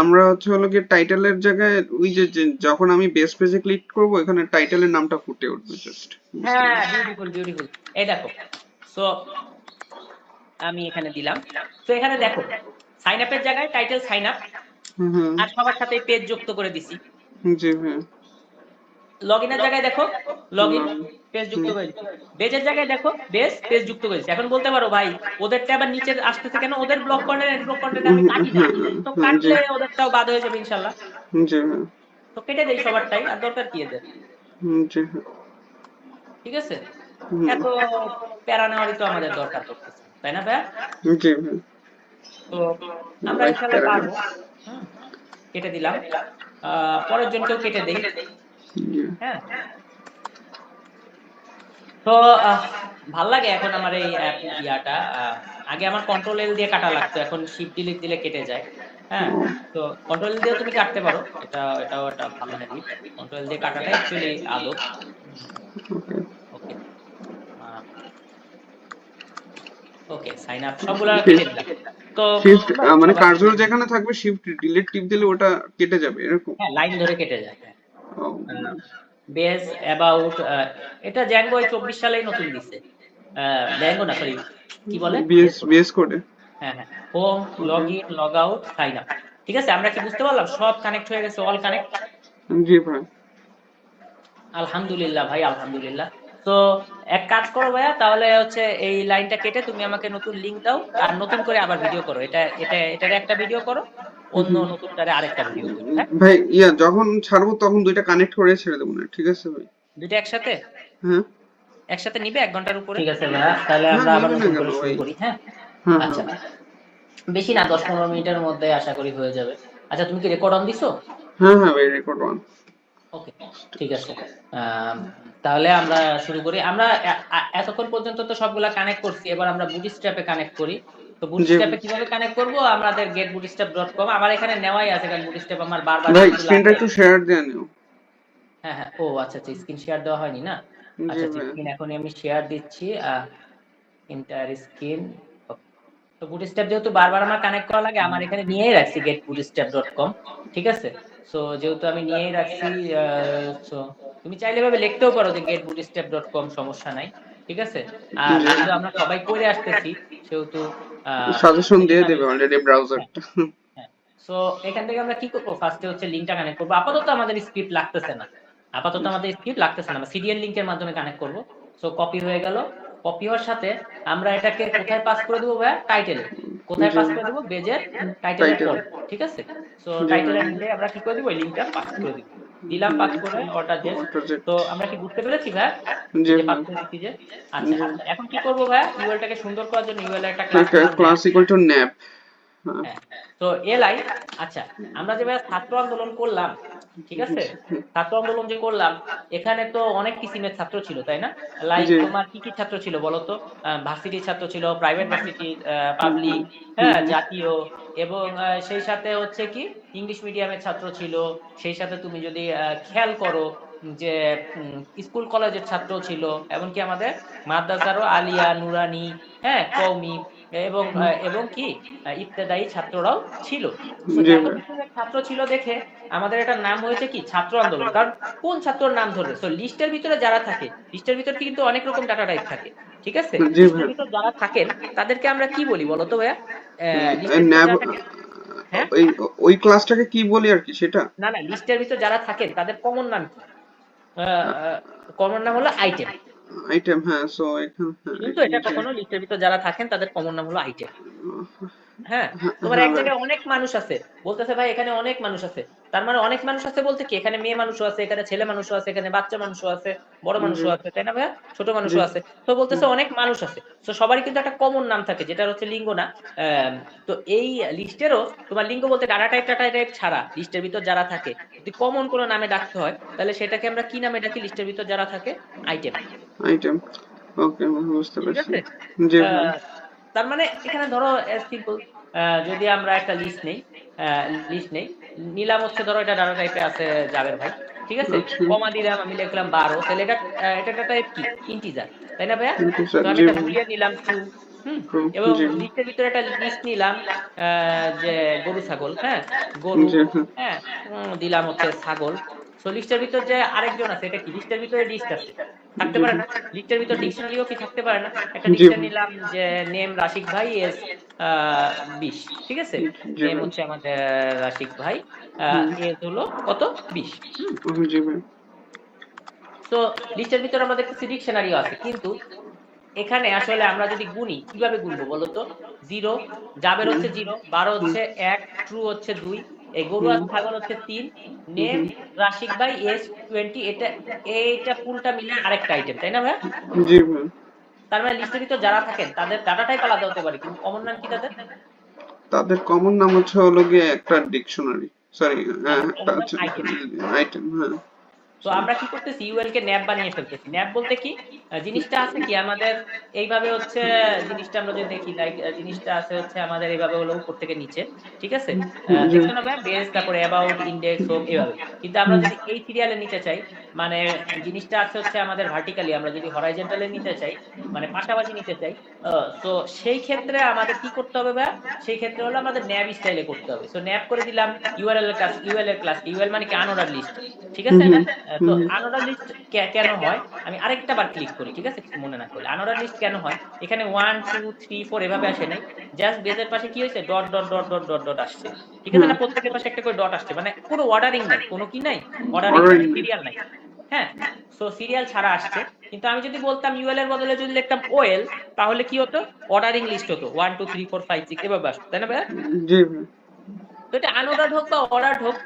আমরা হচ্ছে হলো গিয়ে টাইটেলের জায়গায় ওই যখন আমি বেস পেজে ক্লিক করব এখানে টাইটেলের নামটা ফুটে উঠবে জাস্ট। বুঝতে হ্যাঁ, পেরেছি। Beautiful beautiful. এই দেখো, সো আমি এখানে দিলাম। তো এখানে দেখো, সাইন আপের জায়গায় টাইটেল সাইন আপ, হুম। আর সবার সাথে পেজ যুক্ত করে দিছি। জি ভাই। লগ ইনের জায়গায় দেখো, লগ ইন, হুম। পেজ যুক্ত করে দিছি। বেজের জায়গায় দেখো, বেজ, পেজ যুক্ত করে দিছি। এখন বলতে পারো ভাই ওদেরটা আবার নিচে আসতেছে কেন? ওদের ব্লক কন্টেন্ট, ব্লক কন্টেন্ট আমি কাটি না। তো জি। কাটলে ওদেরটাও বাদ হয়ে যাবে ইনশাআল্লাহ। জি ভাই। তো কেটে দেই সবারটাই, আর দরকার কি এদের? জি ভাই। ঠিক আছে, হুম। এত প্যারা নেওয়ারই তো আমাদের দরকার পড়তেছে না, তাই না ভাইয়া? জি ভাই। তো আমরা লাইক ইনশাআল্লাহ প্যারাডাইস। পারবো। হুম, কেটে দিলাম। পরের জনকেও কেটে দেই। জি। হ্যাঁ, তো ভাল লাগে এখন আমার এই ইয়াটা। আগে আমার কন্ট্রোল এল দিয়ে কাটা লাগতো, এখন শিফট ডিলিট দিলে কেটে যায়। হ্যাঁ, ও। তো কন্ট্রোল এল দিয়েও তুমি কাটতে পারো, এটাও একটা ভালো হ্যাবিট। কন্ট্রোল এল দিয়ে কাটাটা অ্যাকচুয়ালি আদব। ওকে। ওকে, ওকে, সাইন আপ সবগুলা কেটে শিফট। দিলাম। তো শিফট বাস মানে সবাই, কার্সর যেখানে থাকবে শিফট ডিলিট টিপ দিলে ওটা কেটে যাবে এরকম। হ্যাঁ লাইন ধরে কেটে যায়। হ্যাঁ, ও। বেস, অ্যাবাউট, এটা জ্যাঙ্গো 24 সালেই নতুন দিছে। জ্যাঙ্গো না, সরি, কি বলে, বিএস বেস কোড। বিএস কোডে। হ্যাঁ হ্যাঁ, home, okay. Log in, log out, sign up. ঠিক আছে, আমরা কি বুঝতে পারলাম? সব কানেক্ট হয়ে গেছে, অল কানেক্ট। জি ভাই। আলহামদুলিল্লাহ ভাই, আলহামদুলিল্লাহ। তো এক কাজ করো ভাইয়া, তাহলে হচ্ছে এই লাইনটা কেটে তুমি আমাকে নতুন লিংক দাও, আর নতুন করে আবার ভিডিও করো। এটার একটা ভিডিও করো, অন্য নতুনটারে আরেকটা ভিডিও করো। হ্যাঁ, ভাই ইয়া যখন ছাড়বো তখন দুইটা কানেক্ট করে ছেড়ে দেবো না, ঠিক আছে ভাই? দুইটা একসাথে, হ্যাঁ। একসাথে নিবে 1 ঘন্টার উপরে? ঠিক আছে ভাইয়া, তাহলে হ্যাঁ, আমরা আবার নিবে না নতুন কেন করে শুরু ভাই? করি। হ্যাঁ, হ্যাঁ আচ্ছা, হ্যাঁ। বেশি না, 10-15 মিনিটের মধ্যে আশা করি হয়ে যাবে। আচ্ছা, তুমি কি রেকর্ড অন দিছো? হ্যাঁ হ্যাঁ ভাই, রেকর্ড ওয়ান। ওকে, ঠিক আছে। আম, তাহলে আমরা শুরু করি। আমরা এতক্ষণ পর্যন্ত তো সবগুলা কানেক্ট করছি, এবার আমরা বুটস্ট্র্যাপে কানেক্ট করি। তো জি ভাই। বুটস্ট্র্যাপে কিভাবে কানেক্ট করব? আমাদের getbootstrap.com আমার এখানে নেওয়াই আছে, কারণ বুটস্ট্র্যাপ আমার বারবার ভাই যেহেতু স্ক্রিনটা লাগে। একটু শেয়ার দিয়ে নিও। হ্যাঁ হ্যাঁ, ও আচ্ছা আচ্ছা, স্ক্রিন শেয়ার দেওয়া হয়নি না। জি আচ্ছা আচ্ছা, ভাই। স্ক্রিন এখনই আমি শেয়ার দিচ্ছি। Inter screen. তো বুটস্ট্র্যাপ যেহেতু বারবার আমার কানেক্ট করা লাগে, আমার এখানে নিয়েই রাখছি getbootstrap.com। ঠিক আছে, সো যেহেতু আমি নিয়েই রাখছি, সো তুমি চাইলে এভাবে লিখতেও পারো যে getbootstrap.com, সমস্যা নাই। ঠিক আছে, আর জি। যেহেতু আমরা সবাই করে আসতেছি, সেহেতু সাজেশন এই জন্য দিয়ে আমি, দেবে অলরেডি হ্যাঁ ব্রাউজারটা। হ্যাঁ, সো এখান থেকে আমরা কি করবো? ফার্স্টে হচ্ছে লিঙ্কটা কানেক্ট করবো। আপাতত আমাদের স্ক্রিপ্ট লাগতেছে না, আপাতত আমাদের স্ক্রিপ্ট লাগতেছে না, আমরা সিরিয়াল লিংকের মাধ্যমে কানেক্ট করব। সো কপি হয়ে গেল। কপি হওয়ার সাথে আমরা এটাকে কোথায় পাস করে দেবো ভাইয়া? টাইটেলে। কোথায় জি। পাস করে দেবো? বেজের টাইটেলের টাইটেল। পরে। ঠিক আছে, সো জি ভাই। টাইটেলের নিচে আমরা কি করে দিব? ওই লিংকটা পাস করে দিব। দিলাম পাস করে, অর্ডার জাস্ট। ওটা যে। তো আমরা কি বুঝতে পেরেছি ভাইয়া? জি এই যে পাস ভাই। করে দিচ্ছি যে, আচ্ছা, জি। এখন কি করবো ভাইয়া? ইউএলটাকে সুন্দর করার জন্য ইউএল একটা ক্লাস একটা দিলাম, ক্লাস ইকুয়াল টু ন্যাপ। হ্যাঁ। হ্যাঁ। তো এলাই, আচ্ছা, আমরা যে ভাইয়া ছাত্র আন্দোলন করলাম, ঠিক আছে, ছাত্র আন্দোলন যে করলাম, এখানে তো অনেক কিসিমের ছাত্র ছিল, তাই না? লাইক জি। তোমার কি কি ছাত্র ছিল বলো তো? ভার্সিটির ছাত্র ছিল, প্রাইভেট ভার্সিটি, পাবলিক, হ্যাঁ, জাতীয়, এবং সেই সাথে হচ্ছে কি ইংলিশ মিডিয়ামের ছাত্র ছিল। সেই সাথে তুমি যদি খেয়াল করো যে স্কুল কলেজের ছাত্র ছিল, এমনকি আমাদের মাদ্রাসারও আলিয়া, নুরানি, হ্যাঁ, কওমি, এবং কি ইবতেদায়ী ছাত্ররাও ছিল। তো জি এত ভাই। কিসিমের ছাত্র ছিল দেখে আমাদের এটার নাম হয়েছে কি ছাত্র আন্দোলন। কারণ কোন ছাত্রর নাম ধরবে? তো লিস্টের ভিতরে যারা থাকে, লিস্টের ভিতরে কিন্তু অনেক রকম ডাটা টাইপ থাকে। ঠিক আছে, জি লিস্টের ভাই। ভিতর যারা থাকেন তাদেরকে আমরা কি বলি বলো তো ভাইয়া? লিস্টের ভিতর ন্যাব। যারা থাকে, হ্যাঁ, ওই ওই ক্লাসটাকে কি বলি আর কি সেটা? না না, লিস্টের ভিতর যারা থাকেন তাদের কমন নাম কি? কমন নাম হলো আইটেম। আইটেম, হ্যাঁ, সো এখানে হ্যাঁ শুনছো এটা যে কখনো? লিস্টের ভিতর যারা থাকেন তাদের কমন নাম হলো আইটেম। হ্যাঁ, হ্যাঁ তোমার হ্যাঁ এক ভাই। জায়গায় অনেক মানুষ আছে, বলতেছে ভাই এখানে অনেক মানুষ আছে। তার মানে অনেক মানুষ আছে বলতে কি, এখানে মেয়ে মানুষও আছে, এখানে ছেলে মানুষও আছে, এখানে বাচ্চা মানুষও আছে, বড় জি মানুষও আছে, তাই না ভাইয়া? ছোট জি মানুষও আছে। তো বলতেছে অনেক মানুষ আছে, তো সবারই কিন্তু একটা কমন নাম থাকে যেটা হচ্ছে লিঙ্গ না। আম, তো এই লিস্টেরও তোমার লিঙ্গ বলতে টাটা টাইপ ছাড়া লিস্টের ভিতর যারা থাকে যদি কমন কোনো নামে ডাকতে হয় তাহলে সেটাকে আমরা কি নামে ডাকি? লিস্টের ভিতর যারা থাকে আইটেম। আইটেম। ওকে, বুঝতে ঠিক পারছি। আছে? জি ভাই। আহ, তার মানে এখানে ধরো সিম্পল, যদি আমরা একটা লিস্ট নেই, নিলাম হচ্ছে ধরো এটা ডাটা টাইপে আছে জাবের ভাই, ঠিক আছে? আচ্ছা। কমা দিলাম, আমি লিখলাম 12, তাহলে এটা একটা টাইপ কি? ইন্টিজার, তাই না ভাইয়া? স্যার, তো আমি জি একটা ভাই। বুলিয়ান নিলাম ট্রু। হুম। ট্রু। এবং জি লিস্টের ভিতরে একটা লিস্ট নিলাম, যে গরু ছাগল, হ্যাঁ, গরু, জি হ্যাঁ। হ্যাঁ, দিলাম হচ্ছে ছাগল। তো লিস্টের ভিতর যে আরেকজন আছে, এটা কি? লিস্টের ভিতরে লিস্ট আছে, থাকতে জি পারে ভাই। না? লিস্টের ভিতর ডিকশনারিও কি থাকতে পারে না? একটা জি ডিকশন ভাই। নিলাম যে নেম রাশিক ভাই এস 20, ঠিক আছে? জি নেম ভাই। হচ্ছে আমাদের রাশিক ভাই, হুম। এজ হলো কত? 20। হুম। জি ভাই। তো লিস্টের ভিতরে আমাদের কিছু ডিকশনারিও আছে, কিন্তু এখানে আসলে আমরা যদি গুনি কিভাবে গুনবো বলতো? 0 জাবের হুম হচ্ছে 0, 12 হুম হচ্ছে 1, ট্রু হচ্ছে 2, এই গরু হুম আর ছাগল হচ্ছে 3, নেম হুম রাশিক ভাই এস 20, এটা এইটা পুলটা মিলে আরেকটা আইটেম, তাই না ভাই? জি ভাই। তার মানে লিস্টের ভিতর যারা থাকেন তাদের ডাটা টাইপ আলাদা হতে পারে, কিন্তু কমন নাম কি তাদের? তাদের কমন নাম হচ্ছে হলো গিয়ে একটা ডিকশনারি, সরি, তাদের একটা কমন নাম হচ্ছে আইটেম। আইটেম, হ্যাঁ। তো আমরা কি করতেছি? ইউএল কে ন্যাপ বানিয়ে ফেলতেছি। ন্যাপ বলতে কি? জিনিসটা আছে কি আমাদের এইভাবে হচ্ছে, জিনিসটা আমরা যদি দেখি লাইক জিনিসটা আছে হচ্ছে আমাদের এইভাবে হলো উপর থেকে নিচে, ঠিক আছে? জি। দেখছো না ভাই? বেস, তারপরে অ্যাবাউট, ইন্ডেক্স, হোম, এইভাবে। কিন্তু আমরা হুম যদি এই সিরিয়ালে নিতে চাই, মানে জিনিসটা আছে হচ্ছে আমাদের ভার্টিক্যালি, আমরা যদি হরাইজন্টালে নিতে চাই, মানে পাশাপাশি নিতে চাই, তো সেই ক্ষেত্রে আমাদের কি করতে হবে ভাই? সেই ক্ষেত্রে হলো আমাদের ন্যাব স্টাইলে করতে হবে। সো ন্যাব করে দিলাম ইউআরএল এর ক্লাস, ইউএল এর ক্লাস, ইউএল মানে কি? আনঅর্ডার লিস্ট, ঠিক হুম আছে? হুম তো হুম আনঅর্ডার লিস্ট কেন হয়? আমি আরেকটা বার ক্লিক করি, ঠিক আছে? কিছু মনে না করলে, আনঅর্ডার লিস্ট কেন হয়? এখানে 1 2 3 4 এভাবে আসে নাই, জাস্ট বেজের পাশে কি হয়েছে? Dot dot dot dot dot dot আসছে, ঠিক আছে হুম না? প্রত্যেকের পাশে একটা করে ডট আসছে, মানে কোনো অর্ডারিং নাই, কোনো কি নাই? অর্ডারিং নাই, অর্ডারিং নেই। সিরিয়াল নাই। হ্যাঁ, সো সিরিয়াল ছাড়া আসছে। কিন্তু আমি যদি বলতাম ইউএল এর বদলে যদি লিখতাম ওএল, তাহলে কি হতো? অর্ডারিং লিস্ট হতো, 1 2 3 4 5 6 এভাবে আসতো, তাই না ভাইয়া? জি ভাই। তো এটা আনঅর্ডার্ড হোক বা অর্ডার্ড হোক,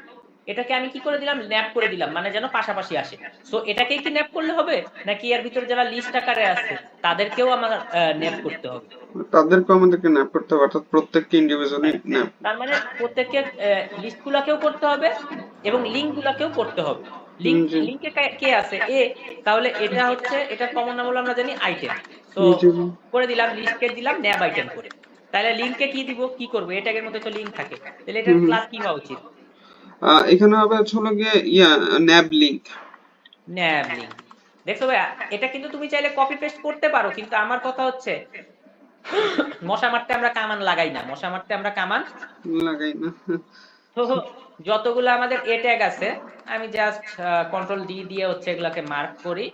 এটাকে আমি কি করে দিলাম? ন্যাপ করে দিলাম, মানে যেন পাশাপাশি আসে। সো এটাকেই কি ন্যাপ করলে হবে, নাকি এর ভিতরে যারা লিস্ট আকারে আছে তাদেরকেও আমার ন্যাপ করতে হবে? তাদেরকেও আমাদেরকে ন্যাপ করতে হবে, অর্থাৎ প্রত্যেককে ইন্ডিভিজুয়ালি হ্যাঁ, ন্যাপ। তার মানে প্রত্যেককে লিস্ট গুলাকেও করতে হবে এবং লিঙ্ক গুলাকেও করতে হবে। জি লিঙ্কে কে আছে? এ। তাহলে এটা হচ্ছে, এটার কমন নাম হলো আমরা জানি আইটেম। সো জি করে দিলাম, লিস্টকে দিলাম ন্যাব আইটেম করে। তাহলে লিঙ্কে কি দিব? কি করবো? এই ট্যাগের মধ্যে তো লিঙ্ক থাকে, তাহলে এটার হুম হুম। ক্লাস কি হওয়া উচিত? এখানে হবে হচ্ছে হলো গিয়ে ন্যাব লিঙ্ক। ন্যাব লিঙ্ক। দেখছো ভাইয়া, এটা কিন্তু তুমি চাইলে কপি পেস্ট করতে পারো, কিন্তু আমার কথা হচ্ছে মশা মারতে আমরা কামান লাগাই না, মশা মারতে আমরা কামান। লাগাই না। তো যতগুলো আমাদের এ ট্যাগ আছে, আমি জাস্ট কন্ট্রোল ডি দিয়ে হচ্ছে এগুলাকে মার্ক করি।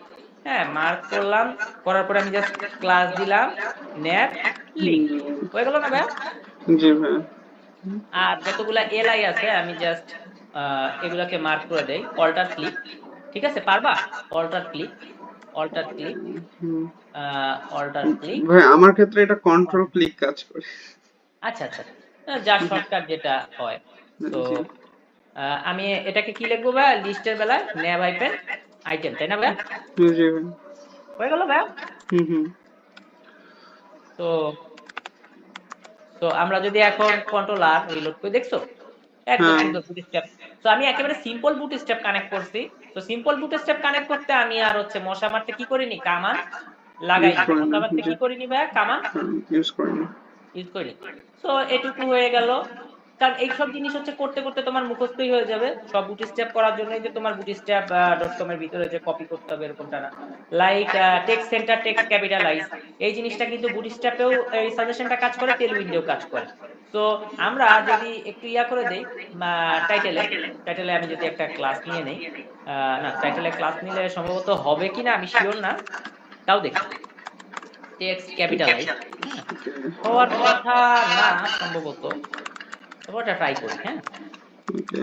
হ্যাঁ, মার্ক করলাম, করার পরে আমি জাস্ট ক্লাস দিলাম ন্যাব লিঙ্ক, হয়ে গেল না ভাইয়া? জি ভাই। আর যতগুলা এলআই আছে আমি জাস্ট এগুলাকে মার্ক করে দেই অল্টার ক্লিক, ঠিক আছে? পারবা? Alter click, alter click, hmm. Alter click. ভাই আমার ক্ষেত্রে এটা কন্ট্রোল ক্লিক কাজ করে। আচ্ছা আচ্ছা, যা শর্টকাট যেটা হয়। তো জি আমি এটাকে কি লিখবো ভাইয়া? লিস্টের বেলায় ন্যাব হাইপেন আইটেম, তাই না ভাইয়া? জি ভাই। হয়ে গেল ভাইয়া? হুম হুম তো তো আমরা যদি এখন কন্ট্রোল আর রিলোড করে, দেখছো একদম হ্যাঁ। সুন্দর বুটস্ট্র্যাপ। তো আমি একেবারে সিম্পল বুটস্ট্র্যাপ কানেক্ট করছি। তো সিম্পল বুটস্ট্র্যাপ কানেক্ট করতে আমি আর হচ্ছে মশা মারতে কি করিনি? কামান ইউজ লাগাইনি। করি মশা না। মারতে জি। কি করিনি ভাইয়া? কামান ইউজ করি না। ইউজ করিনি। সো এটুকু হয়ে গেল। কারণ এইসব জিনিস হচ্ছে করতে করতে তোমার মুখস্থই হয়ে যাবে। সব বুটস্ট্র্যাপ করার জন্যই যে তোমার বুটস্ট্র্যাপ .com এর ভিতরে যে কপি করতে হবে এরকমটা না। Like text centre, text capitalise, এই জিনিসটা কিন্তু বুটস্ট্র্যাপেও এই সাজেশনটা কাজ করে, টেলউইন্ডেও কাজ করে। তো আমরা যদি একটু ইয়া করে দেই, টাইটেলে, টাইটেলে আমি যদি একটা ক্লাস নিয়ে নেই, না টাইটেলে ক্লাস নিলে সম্ভবত হবে কিনা আমি শিওর না, তাও দেখি। টেক্সট ক্যাপিটালাইজ, হ্যাঁ, হওয়ার কথা না সম্ভবত। তারপর এটা ট্রাই করি। হ্যাঁ, ওকে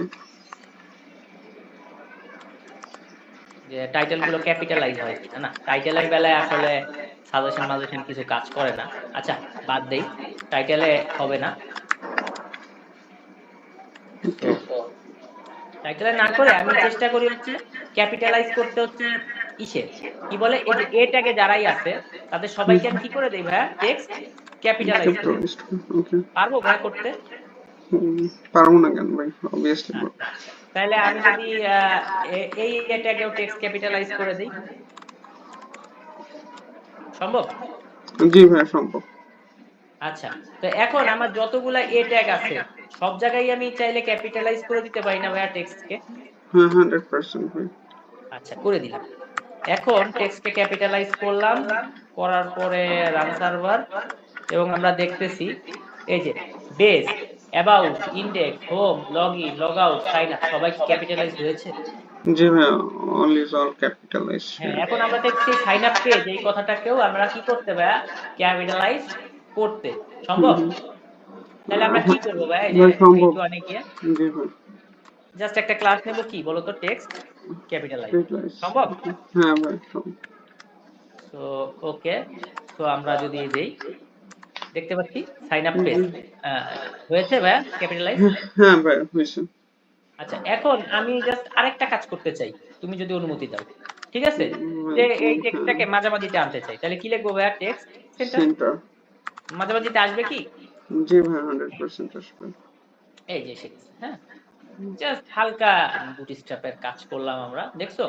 যে টাইটেল গুলো ক্যাপিটালাইজ হয় কিনা। না, টাইটেলের বেলায় আসলে সাজেশন কিছু কাজ করে না। আচ্ছা, বাদ দেই, টাইটেলে হবে না। তো ওকে টাইটেলে না করে আমি চেষ্টা করি হচ্ছে ক্যাপিটালাইজ করতে হচ্ছে ইসে কি বলে, এই যে এ ট্যাগে যারাই আছে তাদের সবাইকে আমি কি করে দেই ভাইয়া, টেক্সট ক্যাপিটালাইজ করে দিই। ক্যাপিটালাইজড ওকে পারবো ভাইয়া করতে? পারবো না কেন ভাই, অবভিয়াসলি পারবো। আচ্ছা, তাহলে আমি যদি এই এ ট্যাগেও টেক্সট ক্যাপিটালাইজ করে দিই, সম্ভব? জি ভাই সম্ভব। আচ্ছা, তো এখন আমার যতগুলা এ ট্যাগ আছে সব জায়গায় আমি চাইলে ক্যাপিটালাইজ করে দিতে পারি না ভাইয়া টেক্সটকে? হ্যাঁ 100% ভাই। আচ্ছা, করে দিলাম। এখন টেক্সটকে ক্যাপিটালাইজ করলাম, করার পরে রান সার্ভার, এবং আমরা দেখতেছি এই যে base, about, index, home, login, log out, sign up সবাই কি ক্যাপিটালাইজ হয়েছে? জি ভাই, অল ইজ অল ক্যাপিটালাইজড হ্যাঁ, হিয়ার। এখন আমরা দেখছি সাইন আপ পেজ এই কথাটাকেও আমরা কি করতে ভাইয়া, ক্যাপিটালাইজ করতে সম্ভব? তাহলে আমরা কি করবো ভাই, এই যে ভাই সম্ভব। পেজ ওয়ানে গিয়ে জি ভাই জাস্ট একটা ক্লাস নেব, কি বলতো, টেক্সট ক্যাপিটালাইজ, ক্যাপিটালাইজ। সম্ভব? হ্যাঁ ভাই সম্ভব। তো ওকে, তো আমরা যদি দেই, দেখতে পাচ্ছি সাইন আপ পেজ জি। হয়েছে ভাইয়া ক্যাপিটালাইজ। হ্যাঁ ভাই হয়েছে। আচ্ছা, এখন আমি জাস্ট আরেকটা কাজ করতে চাই, তুমি যদি অনুমতি দাও, ঠিক আছে? যে এই হ্যাঁ টেক্সটটাকে মাঝামাঝিতে আনতে চাই, তাহলে কি লিখবো ভাইয়া, টেক্সট সেন্টার সেন্টার। মাঝামাঝিতে আসবে কি? জি ভাই 100% আসবে। এই যে শিখছি। হ্যাঁ, জাস্ট হালকা বুটস্ট্র্যাপের কাজ করলাম আমরা, দেখছো?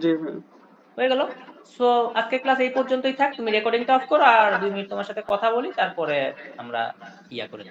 জি ভাই। হয়ে গেল। সো আজকের ক্লাস এই পর্যন্তই থাক, তুমি রেকর্ডিংটা অফ করো আর 2 মিনিট তোমার সাথে কথা বলি, তারপরে আমরা ইয়া করে